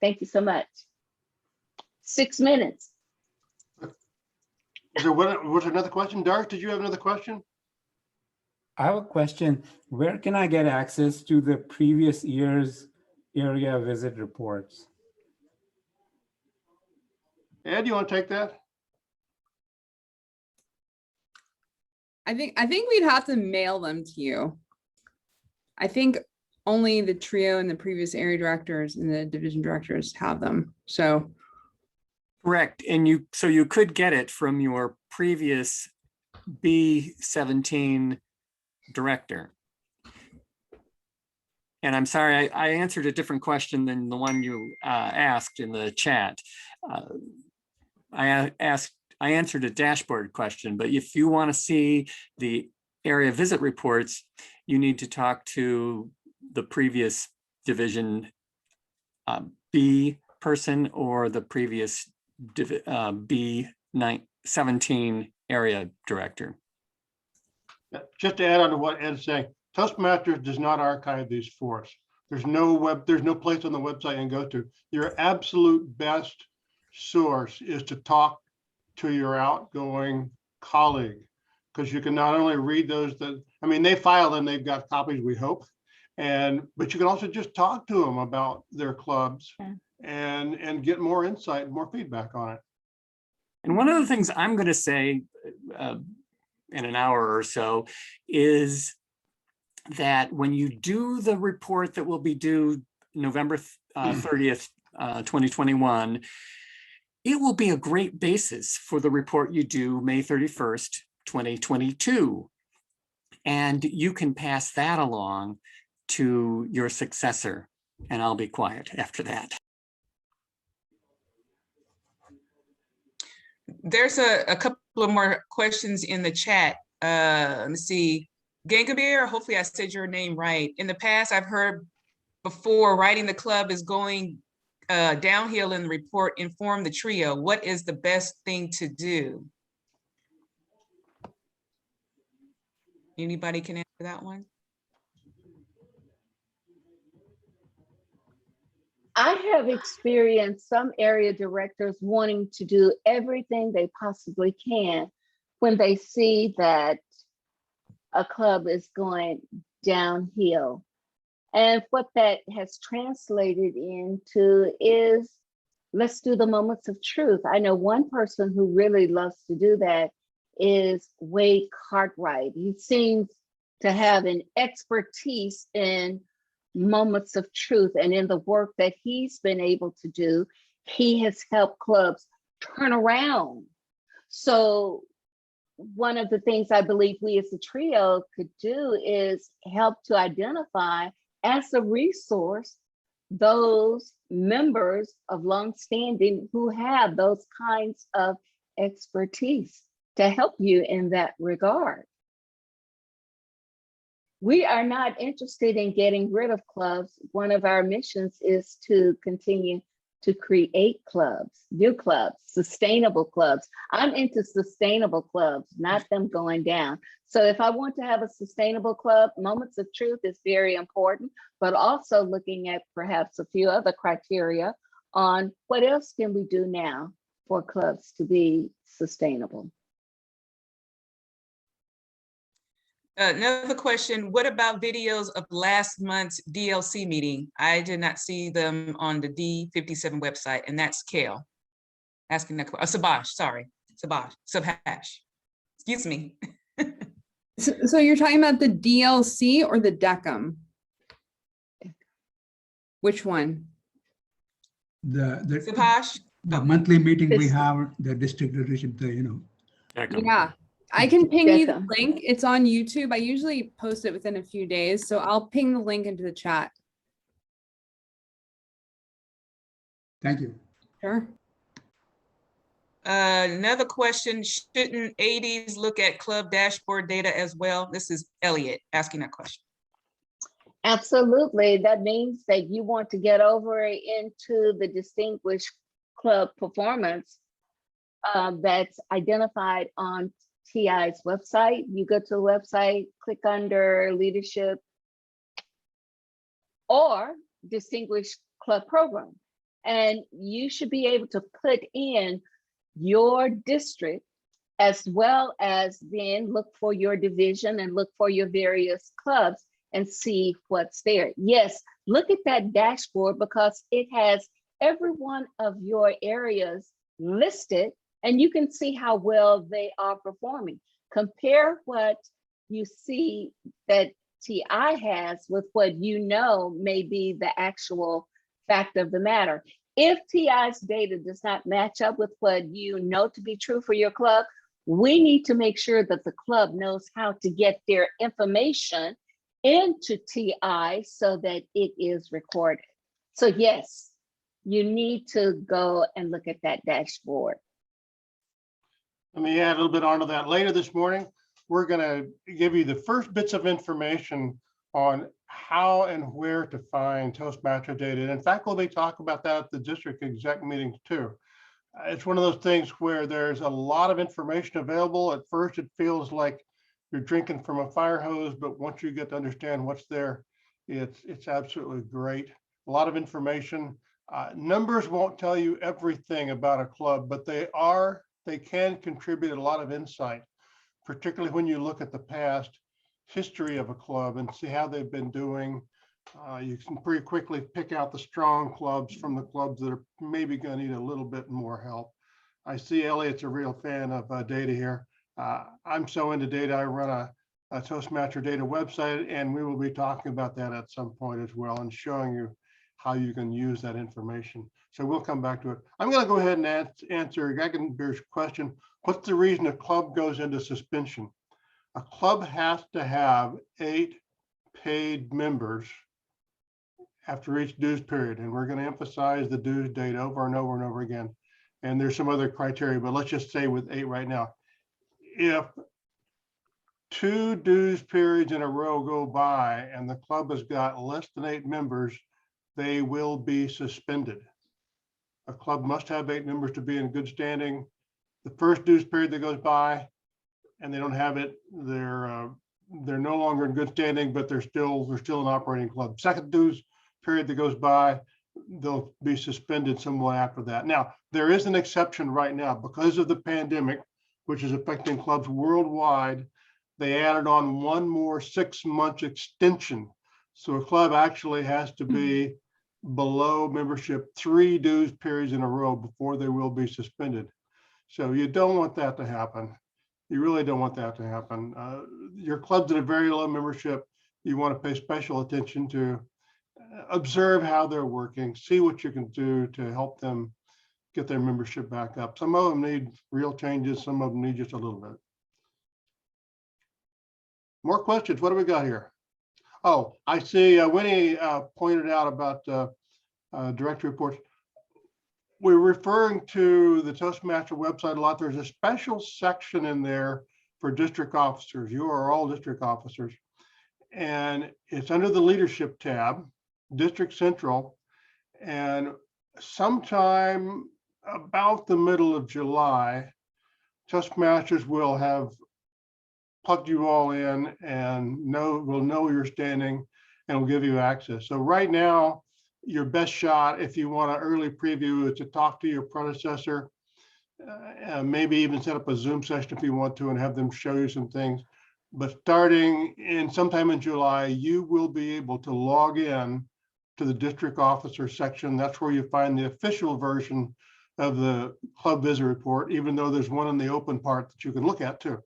Thank you so much. 6 minutes. Was there another question? Dark, did you have another question? I have a question. Where can I get access to the previous year's area visit reports? Ed, you want to take that? I think we'd have to mail them to you. I think only the trio and the previous area directors and the division directors have them. So Correct. And you could get it from your previous B17 director. And I'm sorry, I answered a different question than the one you asked in the chat. I answered a dashboard question, but if you want to see the area visit reports, you need to talk to the previous division B person or the previous B17 area director. Just to add on to what Ed's saying, Toastmasters does not archive these for us. There's no place on the website you can go to. Your absolute best source is to talk to your outgoing colleague, because you can not only read those they file them, they've got copies, we hope, but you can also just talk to them about their clubs and get more insight, more feedback on it. And one of the things I'm going to say in an hour or so is that when you do the report that will be due November 30th, 2021, it will be a great basis for the report you do May 31st, 2022. And you can pass that along to your successor, and I'll be quiet after that. There's a couple of more questions in the chat. Let me see. Gangabir, hopefully I said your name right. In the past, I've heard before writing the club is going downhill in the report, inform the trio. What is the best thing to do? Anybody can answer that one? I have experienced some area directors wanting to do everything they possibly can when they see that a club is going downhill. And what that has translated into is, let's do the moments of truth. I know one person who really loves to do that is Wade Cartwright. He seems to have an expertise in moments of truth, and in the work that he's been able to do, he has helped clubs turn around. So one of the things I believe we as a trio could do is help to identify as a resource those members of longstanding who have those kinds of expertise to help you in that regard. We are not interested in getting rid of clubs. One of our missions is to continue to create clubs, new clubs, sustainable clubs. I'm into sustainable clubs, not them going down. So if I want to have a sustainable club, Moments of Truth is very important, but also looking at perhaps a few other criteria on what else can we do now for clubs to be sustainable. Another question, what about videos of last month's DLC meeting? I did not see them on the D57 website, and that's Kale asking that question. Subhash. Excuse me. So you're talking about the DLC or the DECM? Which one? The Subhash? the monthly meeting we This- have, the district leadership, Yeah, I can ping you the Beckham. link. It's on YouTube. I usually post it within a few days, so I'll ping the link into the chat. Thank you. Sure. Another question, shouldn't ADs look at club dashboard data as well? This is Elliot asking that question. Absolutely. That means that you want to get over into the distinguished club performance that's identified on TI's website. You go to the website, click under leadership or distinguished club program. And you should be able to put in your district as well as then look for your division and look for your various clubs and see what's there. Yes, look at that dashboard because it has every one of your areas listed and you can see how well they are performing. Compare what you see that TI has with what you know may be the actual fact of the matter. If TI's data does not match up with what you know to be true for your club, we need to make sure that the club knows how to get their information into TI so that it is recorded. So yes, you need to go and look at that dashboard. Let me add a little bit onto that. Later this morning, we're going to give you the first bits of information on how and where to find Toastmaster data. And in fact, we'll be talking about that at the district exec meetings too. It's one of those things where there's a lot of information available. At first, it feels like you're drinking from a fire hose, but once you get to understand what's there, it's absolutely great. A lot of information. Numbers won't tell you everything about a club, but they can contribute a lot of insight, particularly when you look at the past history of a club and see how they've been doing. You can pretty quickly pick out the strong clubs from the clubs that are maybe going to need a little bit more help. I see Elliot's a real fan of data here. I'm so into data, I run a Toastmaster data website, and we will be talking about that at some point as well and showing you how you can use that information. So we'll come back to it. I'm going to go ahead and answer Gagenbeer's question. What's the reason a club goes into suspension? A club has to have 8 paid members after each dues period. And we're going to emphasize the dues date over and over and over again. And there's some other criteria, but let's just say with 8 right now. If 2 dues periods in a row go by and the club has got less than 8 members, they will be suspended. A club must have 8 members to be in good standing. The first dues period that goes by and they don't have it, they're no longer in good standing, but they're still an operating club. Second dues period that goes by, they'll be suspended somewhat after that. Now, there is an exception right now because of the pandemic, which is affecting clubs worldwide. They added on one more 6-month extension. So a club actually has to be below membership 3 dues periods in a row before they will be suspended. So you don't want that to happen. You really don't want that to happen. Your club's at a very low membership. You want to pay special attention to observe how they're working, see what you can do to help them get their membership back up. Some of them need real changes. Some of them need just a little bit. More questions. What do we got here? Oh, I see Winnie pointed out about direct reports. We're referring to the Toastmaster website a lot. There's a special section in there for district officers. You are all district officers. And it's under the leadership tab, District Central. And sometime about the middle of July, Toastmasters will have plugged you all in and will know your standing and will give you access. So right now, your best shot, if you want an early preview, is to talk to your predecessor, maybe even set up a Zoom session if you want to and have them show you some things. But starting in sometime in July, you will be able to log in to the district officer section. That's where you find the official version of the club visit report, even though there's one in the open part that you can look at too.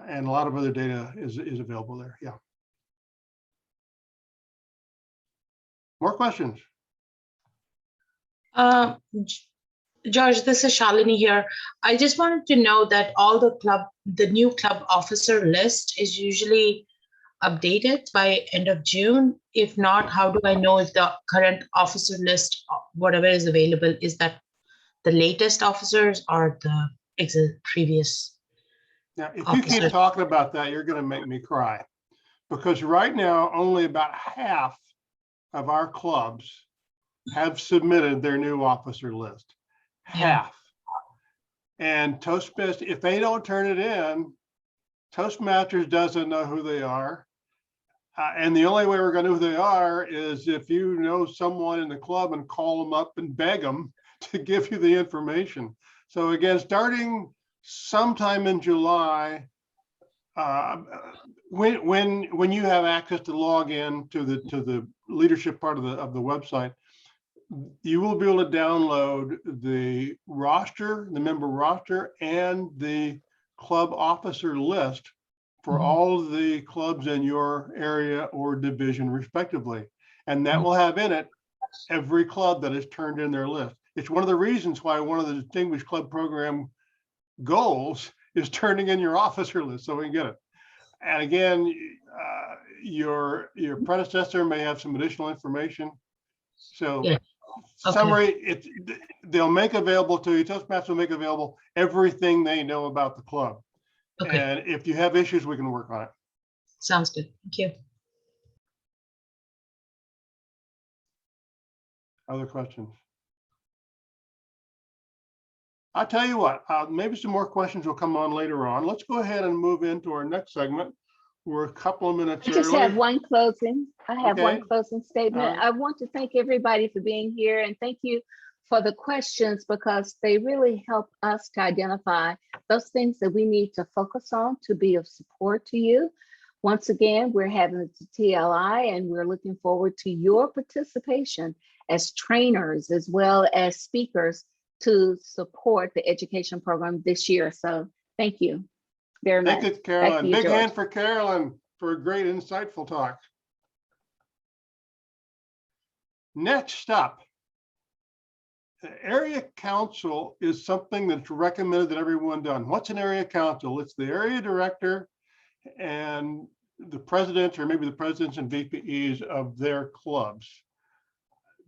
And a lot of other data is available there. Yeah. More questions? George, this is Shalini here. I just wanted to know that all the new club officer list is usually updated by end of June. If not, how do I know if the current officer list, whatever is available, is that the latest officers or the previous? Now, if you keep talking about that, you're going to make me cry. Because right now, only about half of our clubs have submitted their new officer list. Half. And Toastmasters, if they don't turn it in, Toastmasters doesn't know who they are. And the only way we're going to know who they are is if you know someone in the club and call them up and beg them to give you the information. So again, starting sometime in July, when you have access to log in to the leadership part of the website, you will be able to download the roster, the member roster, and the club officer list for all of the clubs in your area or division respectively. And that will have in it every club that has turned in their list. It's one of the reasons why one of the Distinguished Club Program goals is turning in your officer list so we can get it. And again, your predecessor may have some additional information. So Yeah. Okay. Summary, they'll make available to you, Toastmasters will make available everything they know about the club. Okay. And if you have issues, we can work on it. Sounds good. Thank you. Other questions? I'll tell you what, maybe some more questions will come on later on. Let's go ahead and move into our next segment. We're a couple of minutes I just early. have one closing. I have one Okay. closing statement. All right. I want to thank everybody for being here and thank you for the questions because they really help us to identify those things that we need to focus on to be of support to you. Once again, we're having the TLI and we're looking forward to your participation as trainers as well as speakers to support the education program this year. So thank you very much. Thank you, Back Carolyn. to you, Big George. hand for Carolyn for a great insightful talk. Next up, the area council is something that's recommended that everyone done. What's an area council? It's the area director and the president or maybe the presidents and VPEs of their clubs.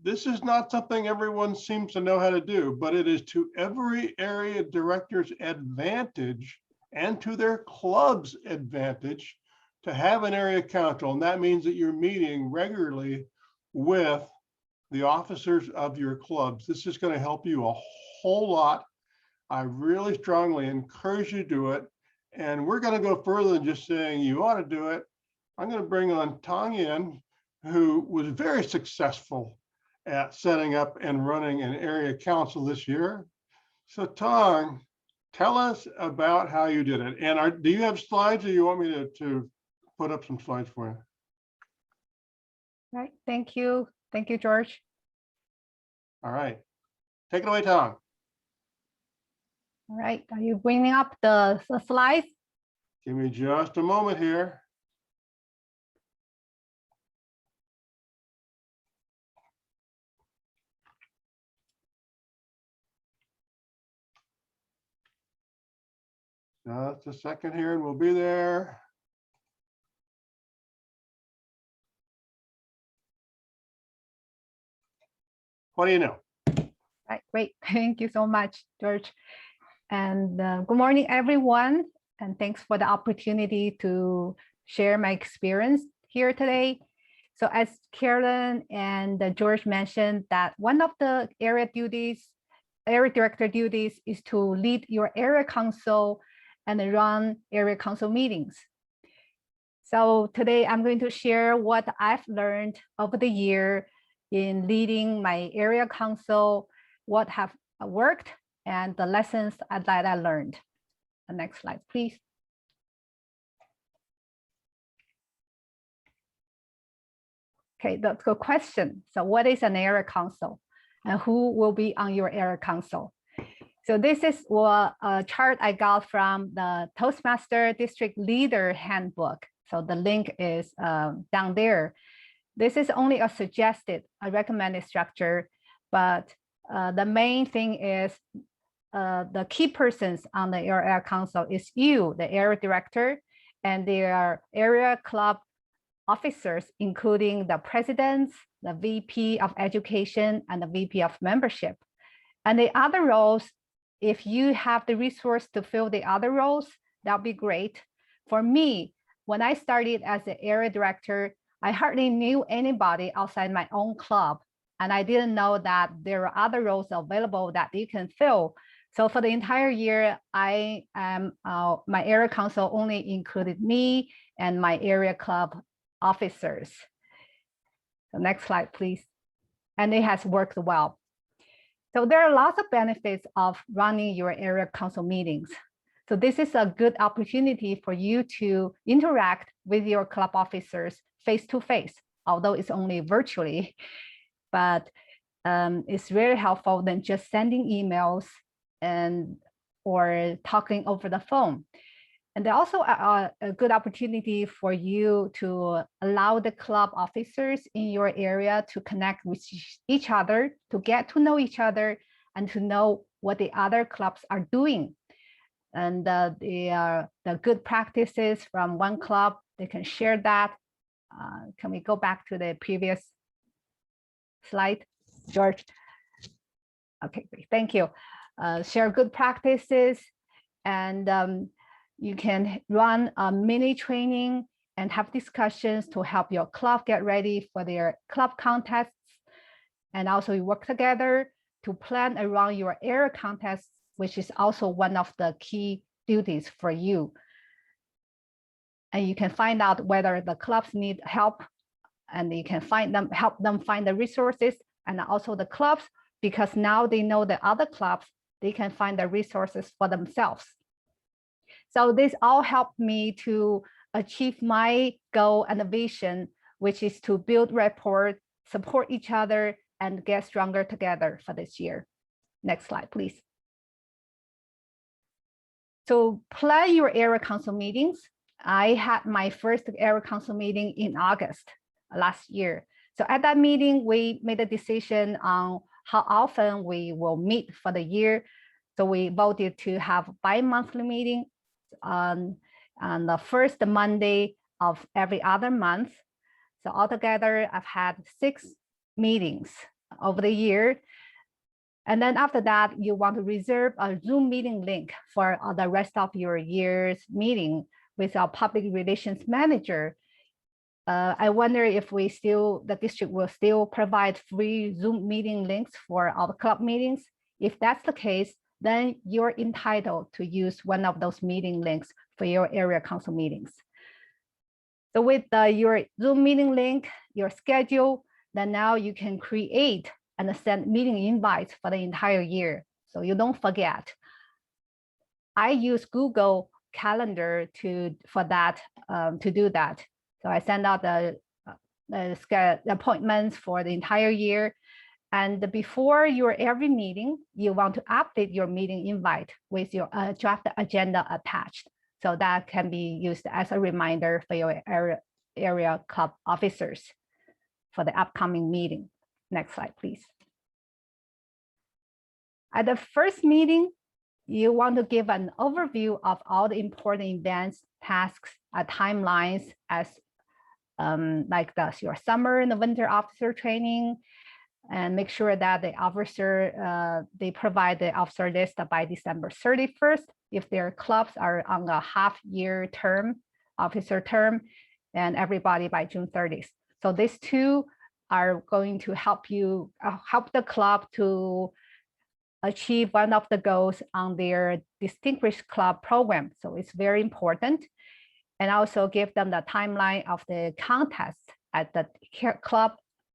This is not something everyone seems to know how to do, but it is to every area director's advantage and to their club's advantage to have an area council. And that means that you're meeting regularly with the officers of your clubs. This is going to help you a whole lot. I really strongly encourage you to do it. And we're going to go further than just saying you ought to do it. I'm going to bring on Tong Yin, who was very successful at setting up and running an area council this year. So Tong, tell us about how you did it. And do you have slides or you want me to put up some slides for you? Right, thank you. Thank you, George. All right, take it away, Tong. All right, are you bringing up the slides? Give me just a moment here. Just a second here and we'll be there. What do you know? Right, great. Thank you so much, George. And good morning, everyone. And thanks for the opportunity to share my experience here today. So as Carolyn and George mentioned, that one of the area director duties is to lead your area council and run area council meetings. So today I'm going to share what I've learned over the year in leading my area council, what have worked, and the lessons that I learned. The next slide, please. Okay, that's a question. So what is an area council and who will be on your area council? So this is a chart I got from the Toastmaster District Leader Handbook. So the link is down there. This is only a recommended structure, but the main thing is the key persons on the area council is you, the area director, and their area club officers, including the presidents, the VP of education, and the VP of membership. And the other roles, if you have the resource to fill the other roles, that'll be great. For me, when I started as the area director, I hardly knew anybody outside my own club. And I didn't know that there are other roles available that you can fill. So for the entire year, my area council only included me and my area club officers. So next slide, please. And it has worked well. So there are lots of benefits of running your area council meetings. So this is a good opportunity for you to interact with your club officers face-to-face, although it's only virtually, but it's very helpful than just sending emails or talking over the phone. And they're also a good opportunity for you to allow the club officers in your area to connect with each other, to get to know each other, and to know what the other clubs are doing. And the good practices from one club, they can share that. Can we go back to the previous slide, George? Okay, great, thank you. Share good practices, and you can run a mini training and have discussions to help your club get ready for their club contests. And also you work together to plan around your area contests, which is also one of the key duties for you. And you can find out whether the clubs need help, and you can help them find the resources, and also the clubs, because now they know the other clubs, they can find the resources for themselves. So this all helped me to achieve my goal and vision, which is to build rapport, support each other, and get stronger together for this year. Next slide, please. So plan your area council meetings. I had my first area council meeting in August last year. So at that meeting, we made a decision on how often we will meet for the year. So we voted to have bi-monthly meeting on the first Monday of every other month. So altogether, I've had 6 meetings over the year. And then after that, you want to reserve a Zoom meeting link for the rest of your year's meeting with our public relations manager. I wonder if the district will still provide free Zoom meeting links for our club meetings. If that's the case, then you're entitled to use one of those meeting links for your area council meetings. So with your Zoom meeting link, your schedule, then now you can create and send meeting invites for the entire year, so you don't forget. I use Google Calendar to do that. So I send out the appointments for the entire year. And before your every meeting, you want to update your meeting invite with your draft agenda attached. So that can be used as a reminder for your area club officers for the upcoming meeting. Next slide, please. At the first meeting, you want to give an overview of all the important events, tasks, timelines as like your summer and the winter officer training, and make sure that the officer, they provide the officer list by December 31st. If their clubs are on a half-year term, officer term, and everybody by June 30th. So these two are going to help you, help the club to achieve one of the goals on their Distinguished Club program. So it's very important. And also give them the timeline of the contest at the club,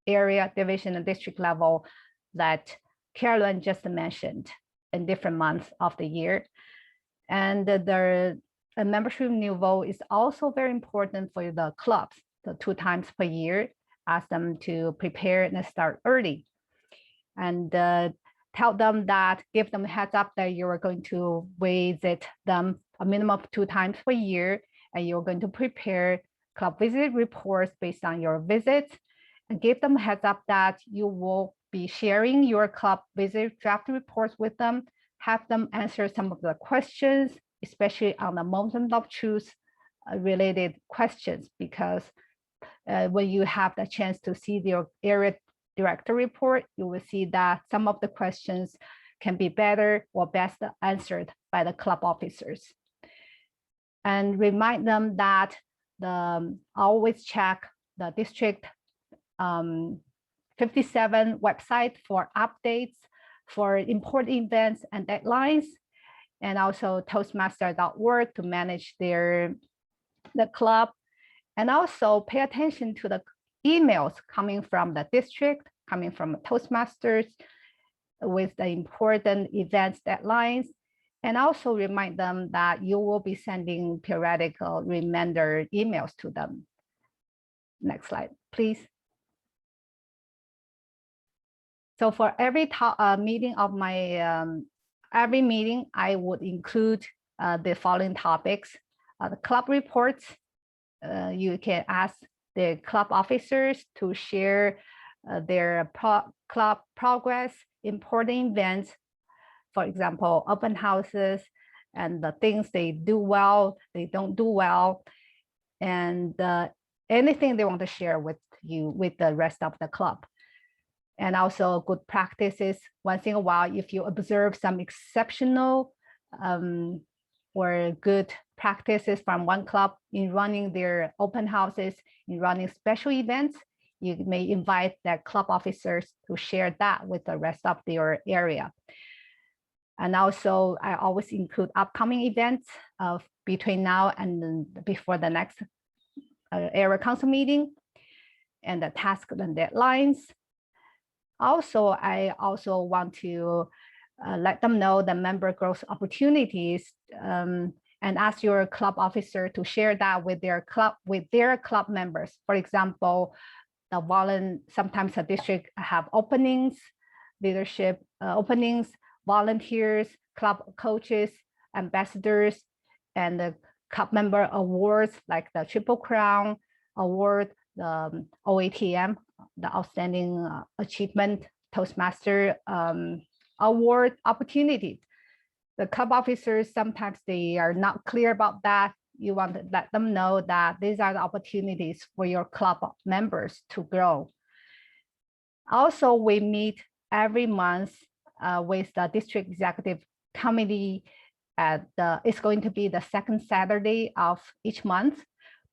area, division, and district level that Carolyn just mentioned in different months of the year. And the membership renewal is also very important for the clubs, so 2 times per year. Ask them to prepare and start early. And tell them that, give them a heads up that you're going to visit them a minimum of 2 times per year, and you're going to prepare club visit reports based on your visits, and give them a heads up that you will be sharing your club visit draft reports with them, have them answer some of the questions, especially on the moment of truth related questions, because when you have the chance to see your area director report, you will see that some of the questions can be better or best answered by the club officers. And remind them that always check the District 57 website for updates for important events and deadlines, and also Toastmaster.org to manage the club. And also pay attention to the emails coming from the district, coming from Toastmasters with the important events deadlines. And also remind them that you will be sending periodical reminder emails to them. Next slide, please. So for every meeting of my, every meeting, I would include the following topics. The club reports, you can ask the club officers to share their club progress, important events, for example, open houses and the things they do well, they don't do well, and anything they want to share with you, with the rest of the club. And also good practices. Once in a while, if you observe some exceptional or good practices from one club in running their open houses, in running special events, you may invite the club officers to share that with the rest of your area. And also, I always include upcoming events between now and before the next area council meeting, and the tasks and deadlines. Also, I also want to let them know the member growth opportunities, and ask your club officer to share that with their club members. For example, sometimes the district have openings, leadership openings, volunteers, club coaches, ambassadors, and the club member awards like the Triple Crown Award, the OATM, the Outstanding Achievement Toastmaster Award opportunities. The club officers, sometimes they are not clear about that. You want to let them know that these are the opportunities for your club members to grow. Also, we meet every month with the district executive committee. It's going to be the second Saturday of each month.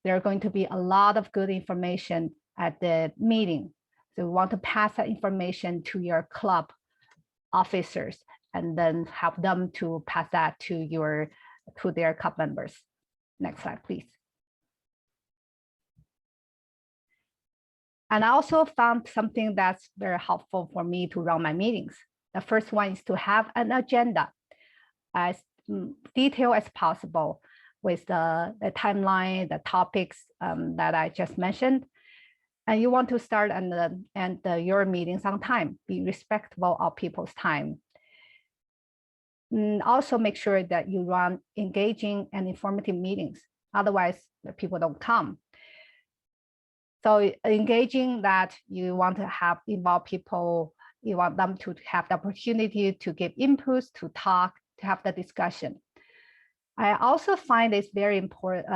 There are going to be a lot of good information at the meeting. So we want to pass that information to your club officers and then help them to pass that to their club members. Next slide, please. And I also found something that's very helpful for me to run my meetings. The first one is to have an agenda as detailed as possible with the timeline, the topics that I just mentioned. And you want to start your meetings on time, be respectful of people's time. Also make sure that you run engaging and informative meetings. Otherwise, the people don't come. So engaging, that you want to have involve people, you want them to have the opportunity to give inputs, to talk, to have the discussion. I also find it's very important,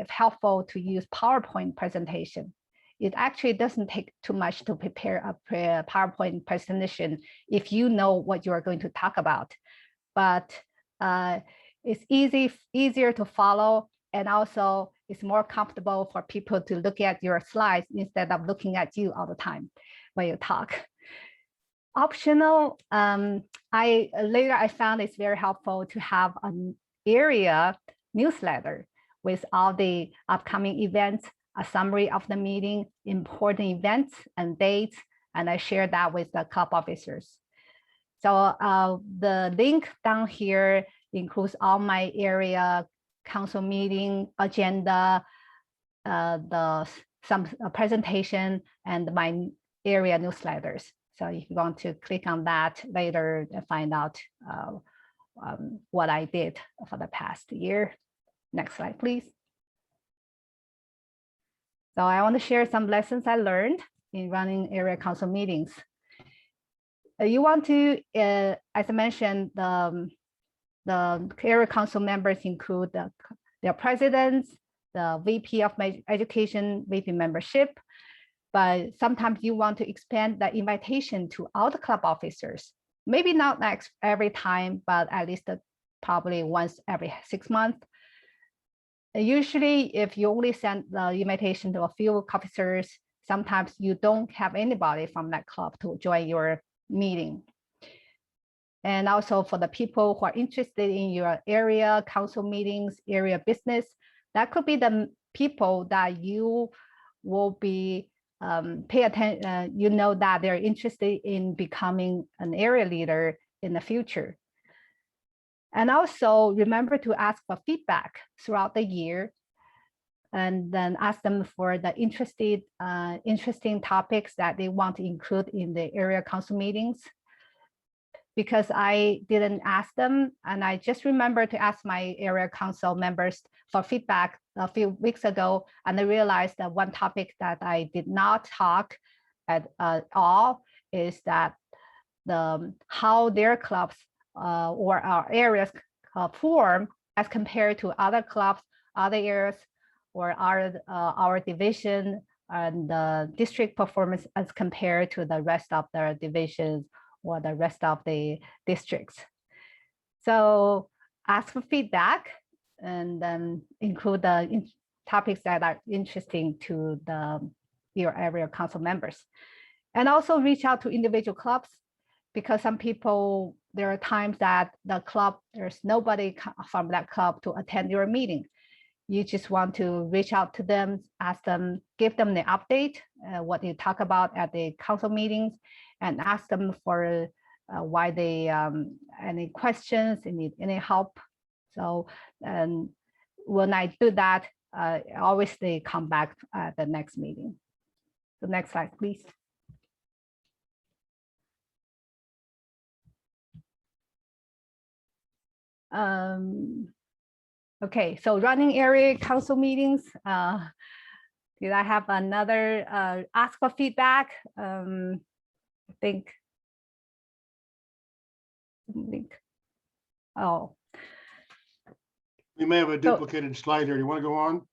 helpful to use PowerPoint presentation. It actually doesn't take too much to prepare a PowerPoint presentation if you know what you are going to talk about. But it's easier to follow, and also it's more comfortable for people to look at your slides instead of looking at you all the time when you talk. Optional, later I found it's very helpful to have an area newsletter with all the upcoming events, a summary of the meeting, important events and dates, and I share that with the club officers. So the link down here includes all my area council meeting agenda, some presentation, and my area newsletters. So if you want to click on that later and find out what I did for the past year. Next slide, please. So I want to share some lessons I learned in running area council meetings. You want to, as I mentioned, the area council members include their presidents, the VP of education, VP membership, but sometimes you want to expand the invitation to all the club officers. Maybe not every time, but at least probably once every 6 months. Usually, if you only send the invitation to a few officers, sometimes you don't have anybody from that club to join your meeting. And also for the people who are interested in your area council meetings, area business, that could be the people that you will be pay attention, you know that they're interested in becoming an area leader in the future. And also remember to ask for feedback throughout the year, and then ask them for the interesting topics that they want to include in the area council meetings. Because I didn't ask them, and I just remember to ask my area council members for feedback a few weeks ago, and I realized that one topic that I did not talk at all is that how their clubs or our areas form as compared to other clubs, other areas, or our division and the district performance as compared to the rest of the divisions or the rest of the districts. So ask for feedback and then include the topics that are interesting to your area council members. And also reach out to individual clubs, because some people, there are times that the club, there's nobody from that club to attend your meeting. You just want to reach out to them, ask them, give them the update, what you talk about at the council meetings, and ask them for why they, any questions, they need any help. So, and when I do that, always they come back at the next meeting. The next slide, please. Okay, so running area council meetings. Did I have another ask for feedback? I think. Oh. We may have a duplicated slide here. Do you want to go on?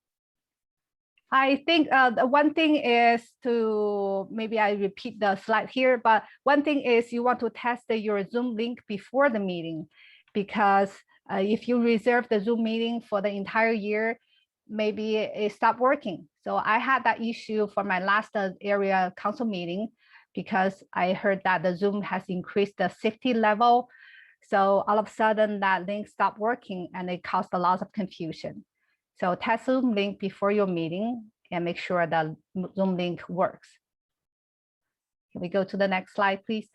I think the one thing is to, maybe I repeat the slide here, but one thing is you want to test your Zoom link before the meeting, because if you reserve the Zoom meeting for the entire year, maybe it stopped working. So I had that issue for my last area council meeting, because I heard that the Zoom has increased the safety level. So all of a sudden that link stopped working and it caused a lot of confusion. So test Zoom link before your meeting and make sure that Zoom link works. Can we go to the next slide, please?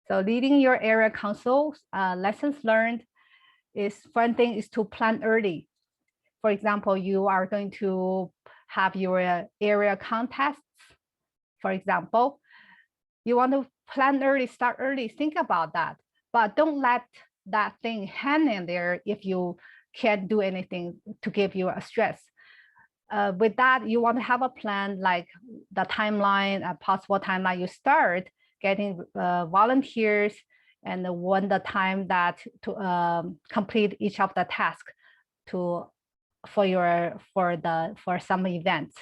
So leading your area councils, lessons learned is, one thing is to plan early. For example, you are going to have your area contests. For example, you want to plan early, start early, think about that, but don't let that thing hang in there if you can't do anything to give you a stress. With that, you want to have a plan, like the timeline, a possible timeline. You start getting volunteers and when the time that to complete each of the tasks for some events.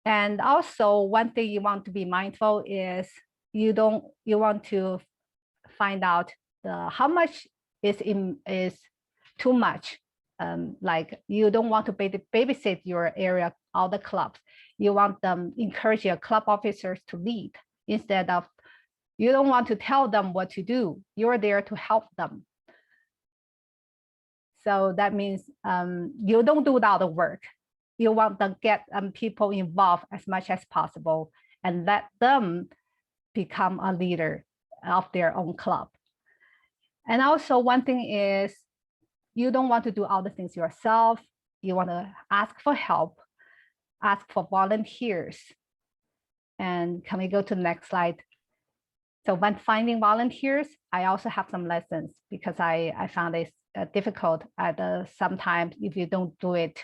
And also one thing you want to be mindful is you want to find out how much is too much. Like you don't want to babysit your area, all the clubs. You want them, encourage your club officers to lead instead of, you don't want to tell them what to do. You're there to help them. So that means you don't do all the work. You want to get people involved as much as possible and let them become a leader of their own club. And also one thing is, you don't want to do all the things yourself. You want to ask for help, ask for volunteers. And can we go to the next slide? So when finding volunteers, I also have some lessons, because I found it difficult at sometimes if you don't do it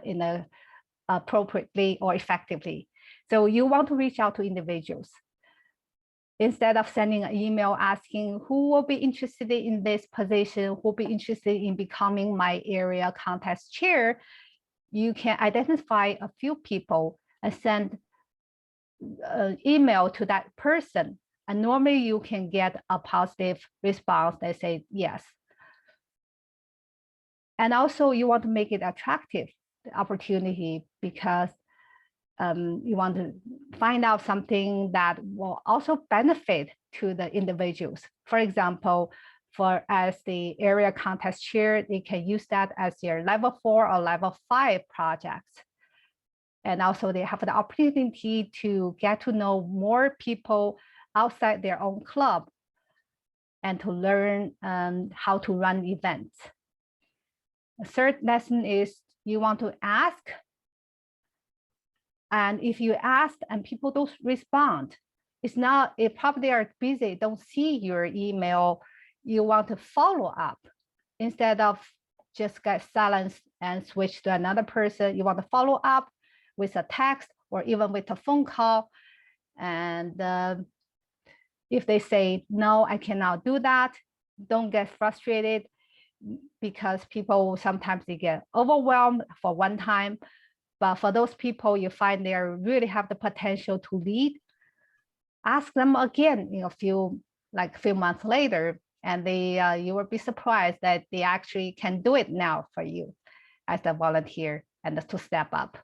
in a appropriately or effectively. So you want to reach out to individuals. Instead of sending an email asking who will be interested in this position, who will be interested in becoming my area contest chair, you can identify a few people and send an email to that person. And normally you can get a positive response that say yes. And also you want to make it attractive, the opportunity, because you want to find out something that will also benefit to the individuals. For example, as the area contest chair, they can use that as their level 4 or level 5 projects. And also they have the opportunity to get to know more people outside their own club and to learn how to run events. The third lesson is you want to ask. And if you ask and people don't respond, it probably are busy, don't see your email. You want to follow up instead of just get silenced and switch to another person. You want to follow up with a text or even with a phone call. And if they say, no, I cannot do that, don't get frustrated, because people sometimes they get overwhelmed for one time. But for those people you find they really have the potential to lead, ask them again in a few months later, and you will be surprised that they actually can do it now for you as a volunteer and to step up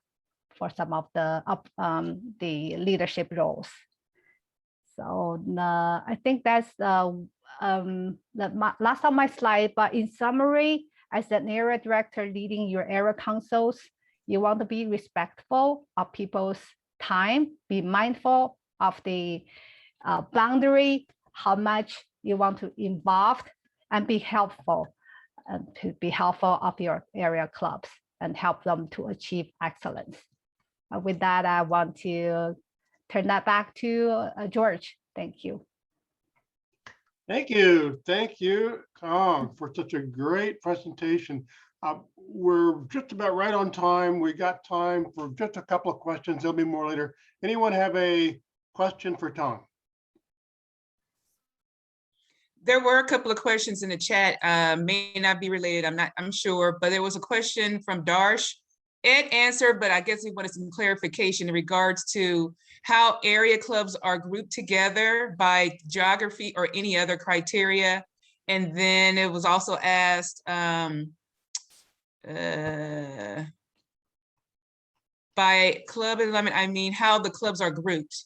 for some of the leadership roles. So I think that's the last of my slide. But in summary, as an area director leading your area councils, you want to be respectful of people's time, be mindful of the boundary, how much you want to involve, and be helpful, of your area clubs and help them to achieve excellence. With that, I want to turn that back to George. Thank you. Thank you. Thank you, Tom, for such a great presentation. We're just about right on time. We got time for just a couple of questions. There'll be more later. Anyone have a question for Tom? There were a couple of questions in the chat, may not be related, I'm sure, but there was a question from Darsh. Ed answered, but I guess he wanted some clarification in regards to how area clubs are grouped together by geography or any other criteria. And then it was also asked by club alignment, I mean how the clubs are grouped.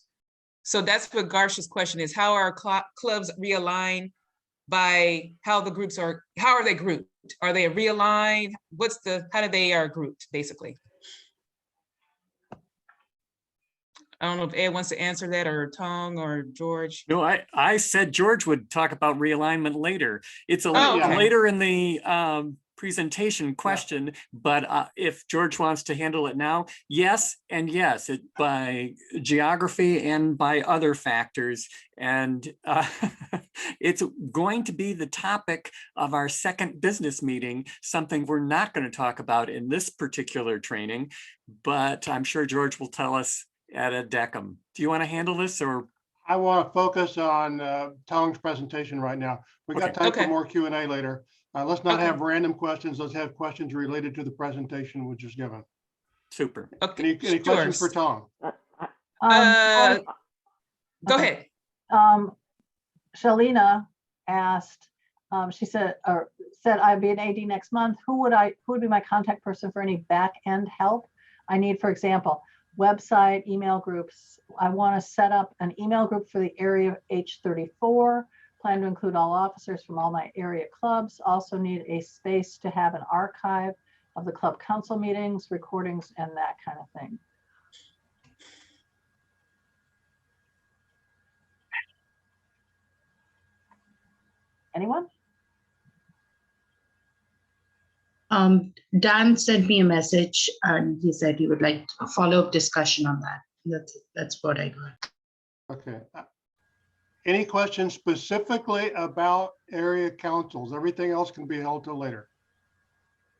So that's what Garsh's question is. How are clubs realigned by how the groups are, how are they grouped? Are they realigned? How do they are grouped, basically? I don't know if Ed wants to answer that, or Tong or George. No, I said George would talk about realignment later. It's okay. Later in the presentation question, but if George wants to handle it now, yes, and yes, by geography and by other factors. And it's going to be the topic of our second business meeting, something we're not going to talk about in this particular training, but I'm sure George will tell us at a DECM. Do you want to handle this, or? I want to focus on Tong's presentation right now. We got time for more Q&A later. Let's not have random questions. Let's have questions related to the presentation which is given. Super. Okay. Any questions for Tong? Go ahead. Shalina asked, she said I'd be an AD next month. Who would be my contact person for any back end help I need? For example, website, email groups. I want to set up an email group for the area H34. Plan to include all officers from all my area clubs. Also need a space to have an archive of the club council meetings, recordings, and that kind of thing. Anyone? Dan sent me a message and he said he would like a follow-up discussion on that. That's what I got. Okay. Any questions specifically about area councils? Everything else can be held till later.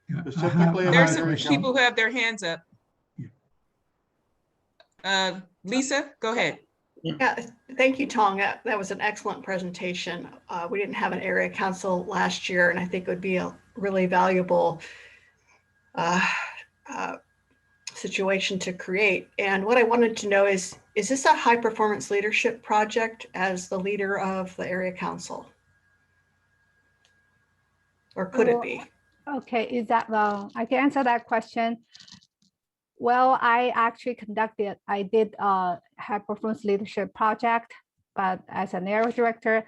Yeah, Specifically I There's have some a people who have their hands up. Lisa, go ahead. Yeah, thank you, Tong. That was an excellent presentation. We didn't have an area council last year, and I think it would be a really valuable situation to create. And what I wanted to know is this a high performance leadership project as the leader of the area council? Or could it be? Okay, is that I can answer that question. Well, I actually did a high performance leadership project, but as an area director,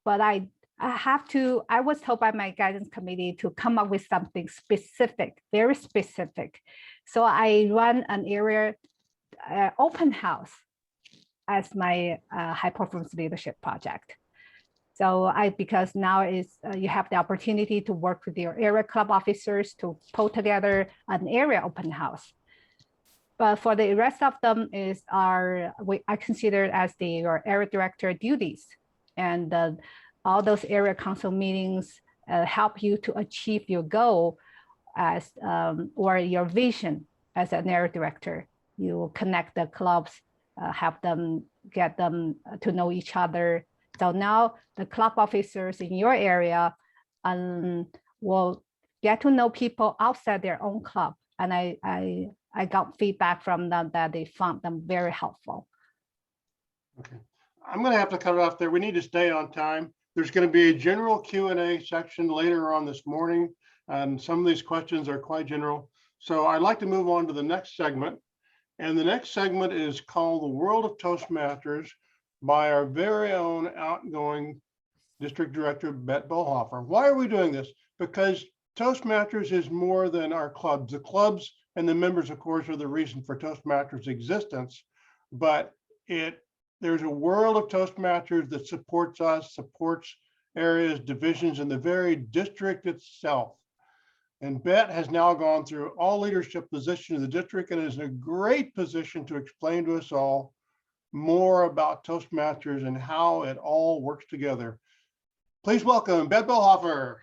but I was told by my guidance committee to come up with something specific, very specific. So I run an area open house as my high performance leadership project. So because now you have the opportunity to work with your area club officers to pull together an area open house. But for the rest of them I consider as your area director duties, and all those area council meetings help you to achieve your goal as or your vision as an area director. You connect the clubs, help them get them to know each other. So now the club officers in your area will get to know people outside their own club, and I got feedback from them that they found them very helpful. Okay, I'm going to have to cut it off there. We need to stay on time. There's going to be a general Q&A section later on this morning, and some of these questions are quite general. So I'd like to move on to the next segment. And the next segment is called The World of Toastmasters by our very own outgoing District Director, Bette Bohlhofer. Why are we doing this? Because Toastmasters is more than our clubs. The clubs and the members, of course, are the reason for Toastmasters' existence, but there's a world of Toastmasters that supports us, supports areas, divisions, in the very district itself. And Bette has now gone through all leadership positions in the district and is in a great position to explain to us all more about Toastmasters and how it all works together. Please welcome Bette Bohlhofer.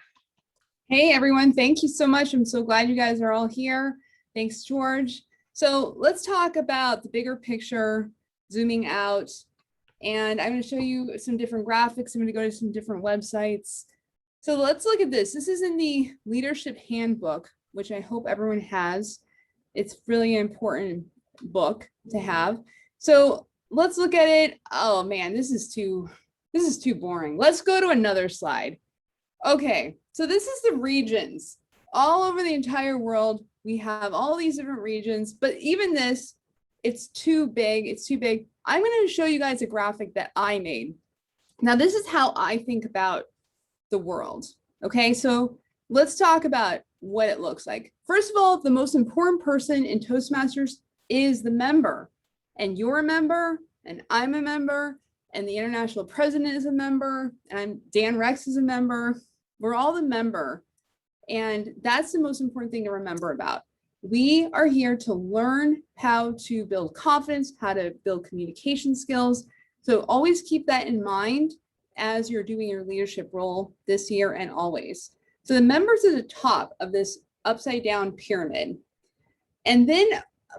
Hey everyone, thank you so much. I'm so glad you guys are all here. Thanks, George. So let's talk about the bigger picture, zooming out. And I'm going to show you some different graphics. I'm going to go to some different websites. So let's look at this. This is in the Leadership Handbook, which I hope everyone has. It's really an important book to have. So let's look at it. Oh man, this is too boring. Let's go to another slide. Okay, so this is the regions. All over the entire world, we have all these different regions, but even this, it's too big. It's too big. I'm going to show you guys a graphic that I made. Now, this is how I think about the world. Okay, so let's talk about what it looks like. First of all, the most important person in Toastmasters is the member. And you're a member, and I'm a member, and the international president is a member, and Dan Rex is a member. We're all the member. And that's the most important thing to remember about. We are here to learn how to build confidence, how to build communication skills. So always keep that in mind as you're doing your leadership role this year and always. So the members are the top of this upside down pyramid. And then,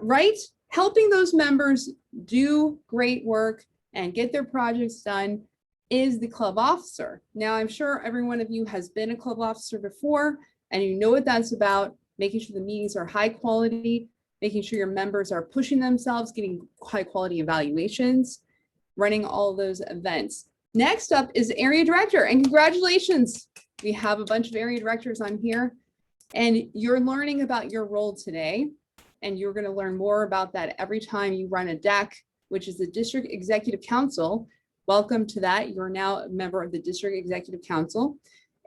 right, helping those members do great work and get their projects done is the club officer. Now, I'm sure every one of you has been a club officer before, and you know what that's about, making sure the meetings are high quality, making sure your members are pushing themselves, getting high quality evaluations, running all those events. Next up is area director, and congratulations. We have a bunch of area directors on here, and you're learning about your role today, and you're going to learn more about that every time you run a DEC, which is the District Executive Council. Welcome to that. You're now a member of the District Executive Council.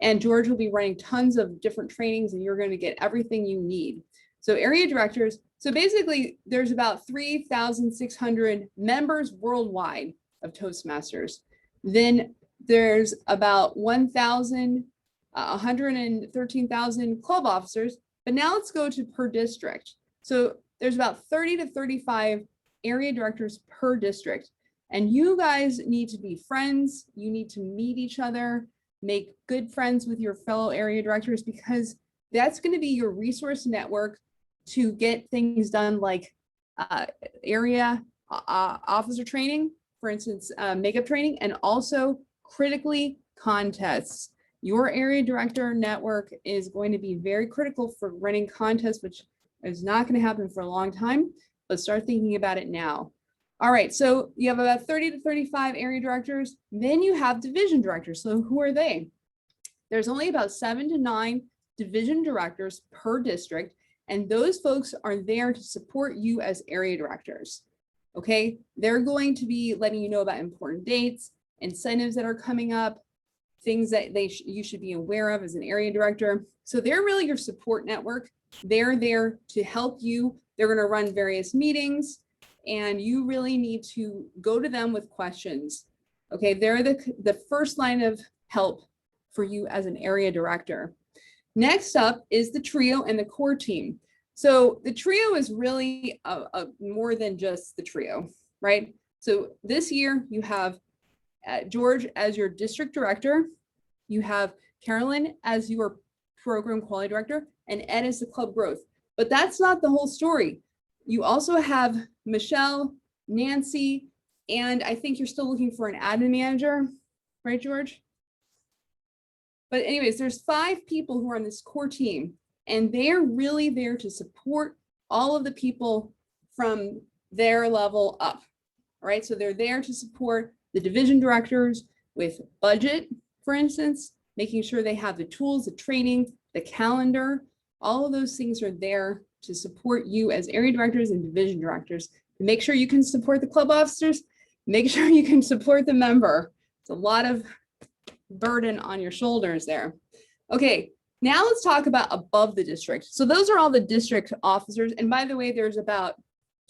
And George will be running tons of different trainings, and you're going to get everything you need. So area directors, so basically there's about 3,600 members worldwide of Toastmasters. Then there's about 113,000 club officers, but now let's go to per district. So there's about 30 to 35 area directors per district. And you guys need to be friends. You need to meet each other, make good friends with your fellow area directors, because that's going to be your resource network to get things done like area officer training, for instance, makeup training, and also critically contests. Your area director network is going to be very critical for running contests, which is not going to happen for a long time, but start thinking about it now. All right, so you have about 30 to 35 area directors. Then you have division directors. So who are they? There's only about 7 to 9 division directors per district, and those folks are there to support you as area directors. Okay, they're going to be letting you know about important dates, incentives that are coming up, things that you should be aware of as an area director. So they're really your support network. They're there to help you. They're going to run various meetings, and you really need to go to them with questions. Okay, they're the first line of help for you as an area director. Next up is the trio and the core team. So the trio is really more than just the trio, right? So this year you have George as your district director, you have Carolyn as your program quality director, and Ed as the club growth. But that's not the whole story. You also have Michelle, Nancy, and I think you're still looking for an admin manager, right, George? But anyways, there's 5 people who are on this core team, and they're really there to support all of the people from their level up. All right, so they're there to support the division directors with budget, for instance, making sure they have the tools, the training, the calendar. All of those things are there to support you as area directors and division directors. Make sure you can support the club officers, make sure you can support the member. It's a lot of burden on your shoulders there. Okay, now let's talk about above the district. So those are all the district officers. And by the way, there's about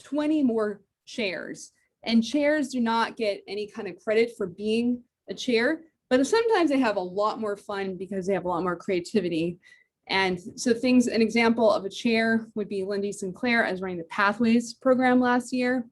20 more chairs, and chairs do not get any kind of credit for being a chair, but sometimes they have a lot more fun because they have a lot more creativity. And so things, an example of a chair would be Lindy Sinclair as running the Pathways program last year.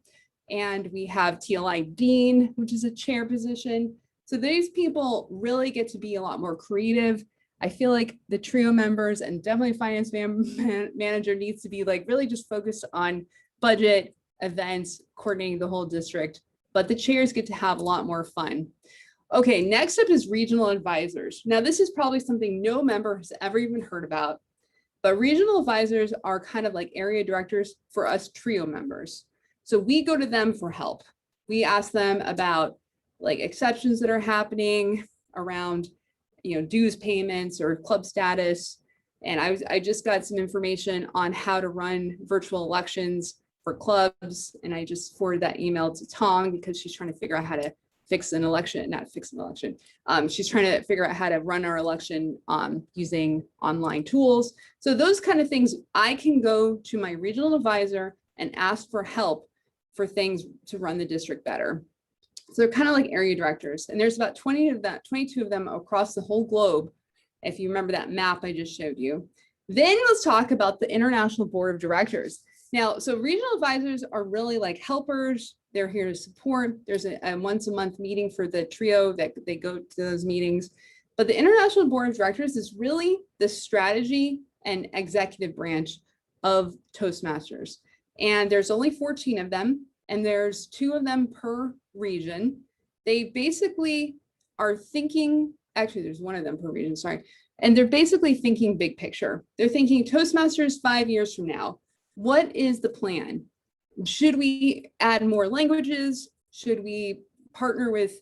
And we have TLI Dean, which is a chair position. So these people really get to be a lot more creative. I feel like the trio members and definitely finance manager needs to be like really just focused on budget, events, coordinating the whole district, but the chairs get to have a lot more fun. Okay, next up is regional advisors. Now, this is probably something no member has ever even heard about, but regional advisors are kind of like area directors for us trio members. So we go to them for help. We ask them about like exceptions that are happening around, you know, dues payments or club status. And I just got some information on how to run virtual elections for clubs. And I just forwarded that email to Tom because she's trying to figure out how to fix an election, not fix an election. She's trying to figure out how to run our election using online tools. So those kind of things, I can go to my regional advisor and ask for help for things to run the district better. So they're kind of like area directors, and there's about 22 of them across the whole globe, if you remember that map I just showed you. Then let's talk about the International Board of Directors. Now, so regional advisors are really like helpers. They're here to support. There's a once a month meeting for the trio that they go to those meetings. But the International Board of Directors is really the strategy and executive branch of Toastmasters. And there's only 14 of them, and there's 2 of them per region. They basically are thinking, actually there's 1 of them per region, sorry. And they're basically thinking big picture. They're thinking Toastmasters 5 years from now. What is the plan? Should we add more languages? Should we partner with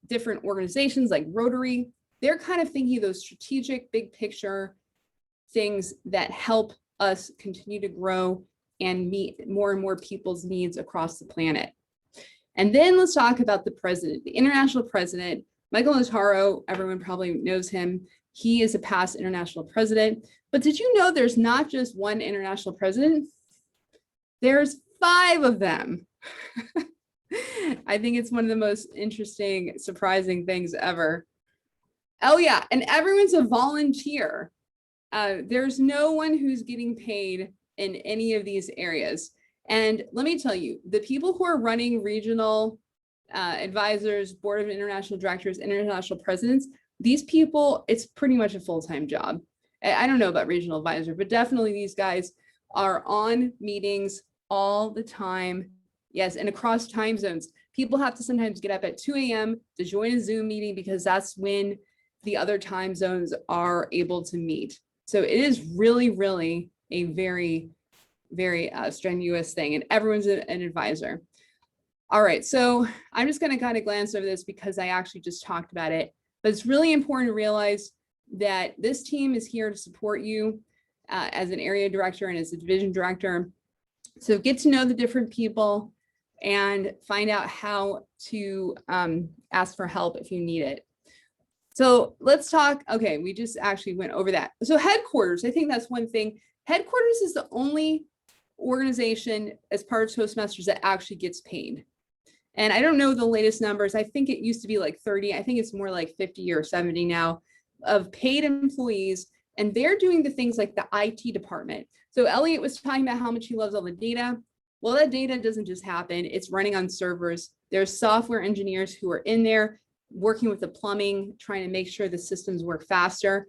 different organizations like Rotary? They're kind of thinking of those strategic big picture things that help us continue to grow and meet more and more people's needs across the planet. And then let's talk about the president, the international president, Michael Notaro. Everyone probably knows him. He is a past international president. But did you know there's not just one international president? There's 5 of them. I think it's one of the most interesting, surprising things ever. Oh yeah, and everyone's a volunteer. There's no one who's getting paid in any of these areas. And let me tell you, the people who are running regional advisors, board of international directors, international presidents, these people, it's pretty much a full-time job. I don't know about regional advisor, but definitely these guys are on meetings all the time. Yes, and across time zones. People have to sometimes get up at 2 a.m. to join a Zoom meeting because that's when the other time zones are able to meet. So it is really, really a very, very strenuous thing, and everyone's an advisor. All right, so I'm just going to kind of glance over this because I actually just talked about it, but it's really important to realize that this team is here to support you as an area director and as a division director. So get to know the different people and find out how to ask for help if you need it. So let's talk. Okay, we just actually went over that. So headquarters, I think that's one thing. Headquarters is the only organization as part of Toastmasters that actually gets paid. And I don't know the latest numbers. I think it used to be like 30. I think it's more like 50 or 70 now of paid employees. And they're doing the things like the IT department. So Elliot was talking about how much he loves all the data. Well, that data doesn't just happen. It's running on servers. There's software engineers who are in there working with the plumbing, trying to make sure the systems work faster.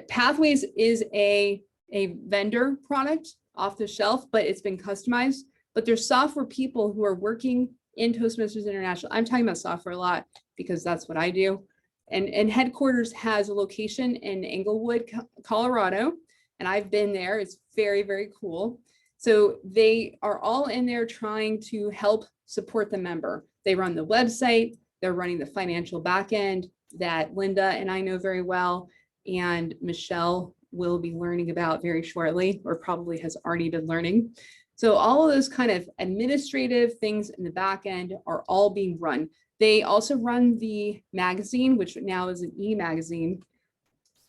Pathways is a vendor product off the shelf, but it's been customized. But there's software people who are working in Toastmasters International. I'm talking about software a lot because that's what I do. And headquarters has a location in Englewood, Colorado, and I've been there. It's very, very cool. So they are all in there trying to help support the member. They run the website, they're running the financial backend that Linda and I know very well, and Michelle will be learning about very shortly, or probably has already been learning. So all of those kind of administrative things in the back end are all being run. They also run the magazine, which now is an e-magazine.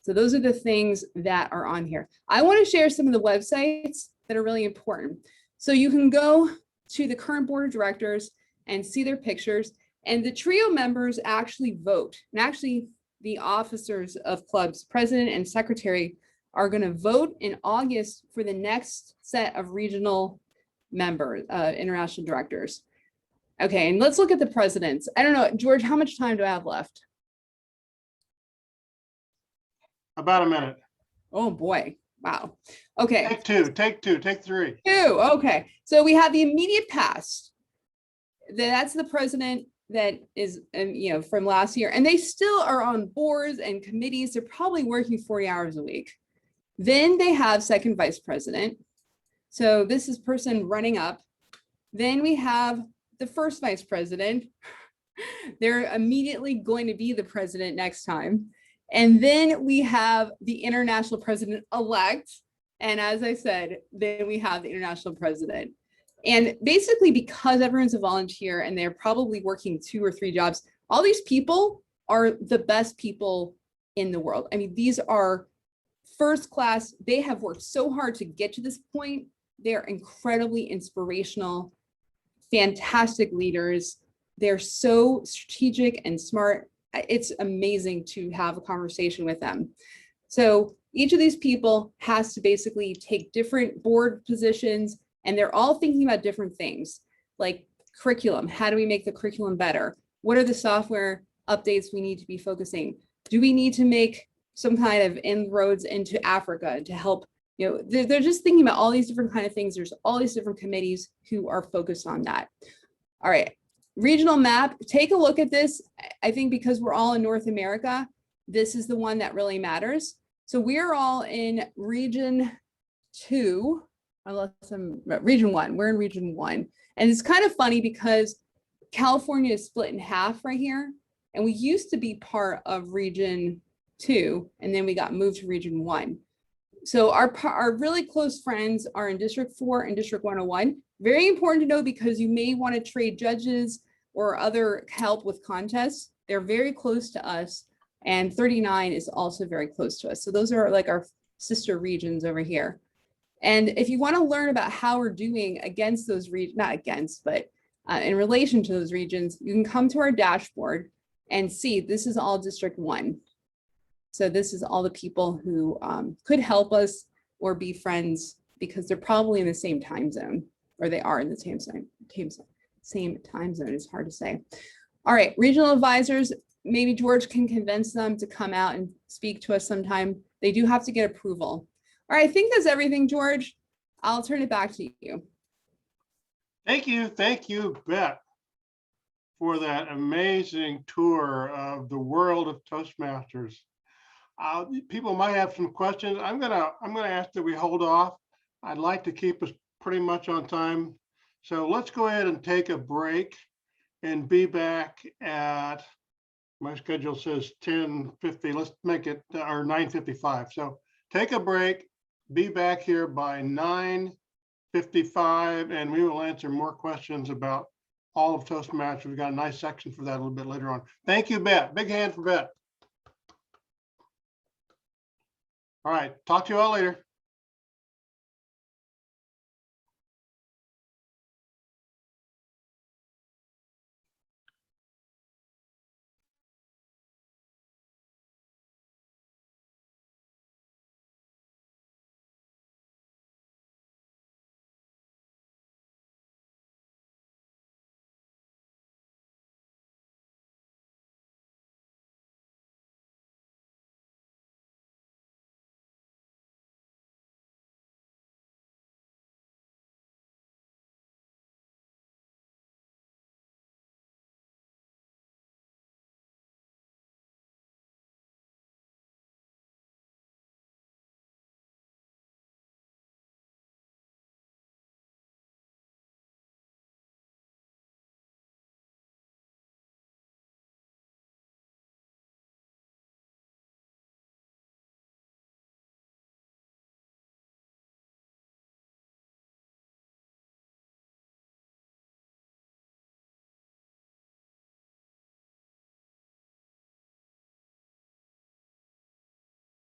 So those are the things that are on here. I want to share some of the websites that are really important. So you can go to the current board of directors and see their pictures, and the trio members actually vote. And actually the officers of clubs, president and secretary, are going to vote in August for the next set of regional members, international directors. Okay, and let's look at the presidents. I don't know, George, how much time do I have left? About a minute. Oh boy, wow. Okay. Take three. Okay, so we have the immediate past. That's the president that is, from last year, and they still are on boards and committees. They're probably working 40 hours a week. Then they have second vice president. So this is person running up. Then we have the first vice president. They're immediately going to be the president next time. And then we have the international president-elect. And as I said, then we have the international president. And basically, because everyone's a volunteer and they're probably working 2 or 3 jobs, all these people are the best people in the world. I mean, these are first class. They have worked so hard to get to this point. They're incredibly inspirational, fantastic leaders. They're so strategic and smart. It's amazing to have a conversation with them. So each of these people has to basically take different board positions, and they're all thinking about different things like curriculum. How do we make the curriculum better? What are the software updates we need to be focusing? Do we need to make some kind of inroads into Africa to help? They're just thinking about all these different kind of things. There's all these different committees who are focused on that. All right, regional map, take a look at this. I think because we're all in North America, this is the one that really matters. So we're all in region 2, unless I'm region 1, we're in region 1. And it's kind of funny because California is split in half right here. And we used to be part of region 2, and then we got moved to region 1. So our really close friends are in District 4 and District 101. Very important to know because you may want to trade judges or other help with contests. They're very close to us. And 39 is also very close to us. So those are like our sister regions over here. And if you want to learn about how we're doing against those regions, not against, but in relation to those regions, you can come to our dashboard and see this is all District 1. So this is all the people who could help us or be friends because they're probably in the same time zone, or they are in the same time zone. It's hard to say. All right, regional advisors, maybe George can convince them to come out and speak to us sometime. They do have to get approval. All right, I think that's everything, George. I'll turn it back to you. Thank you, Bet, for that amazing tour of the world of Toastmasters. People might have some questions. I'm gonna ask that we hold off. I'd like to keep us pretty much on time. So let's go ahead and take a break and be back at, my schedule says 10:50. Let's make it, or 9:55. So take a break, be back here by 9:55, and we will answer more questions about all of Toastmasters. We've got a nice section for that a little bit later on. Thank you, Bet. Big hand for Bet. All right, talk to you all later.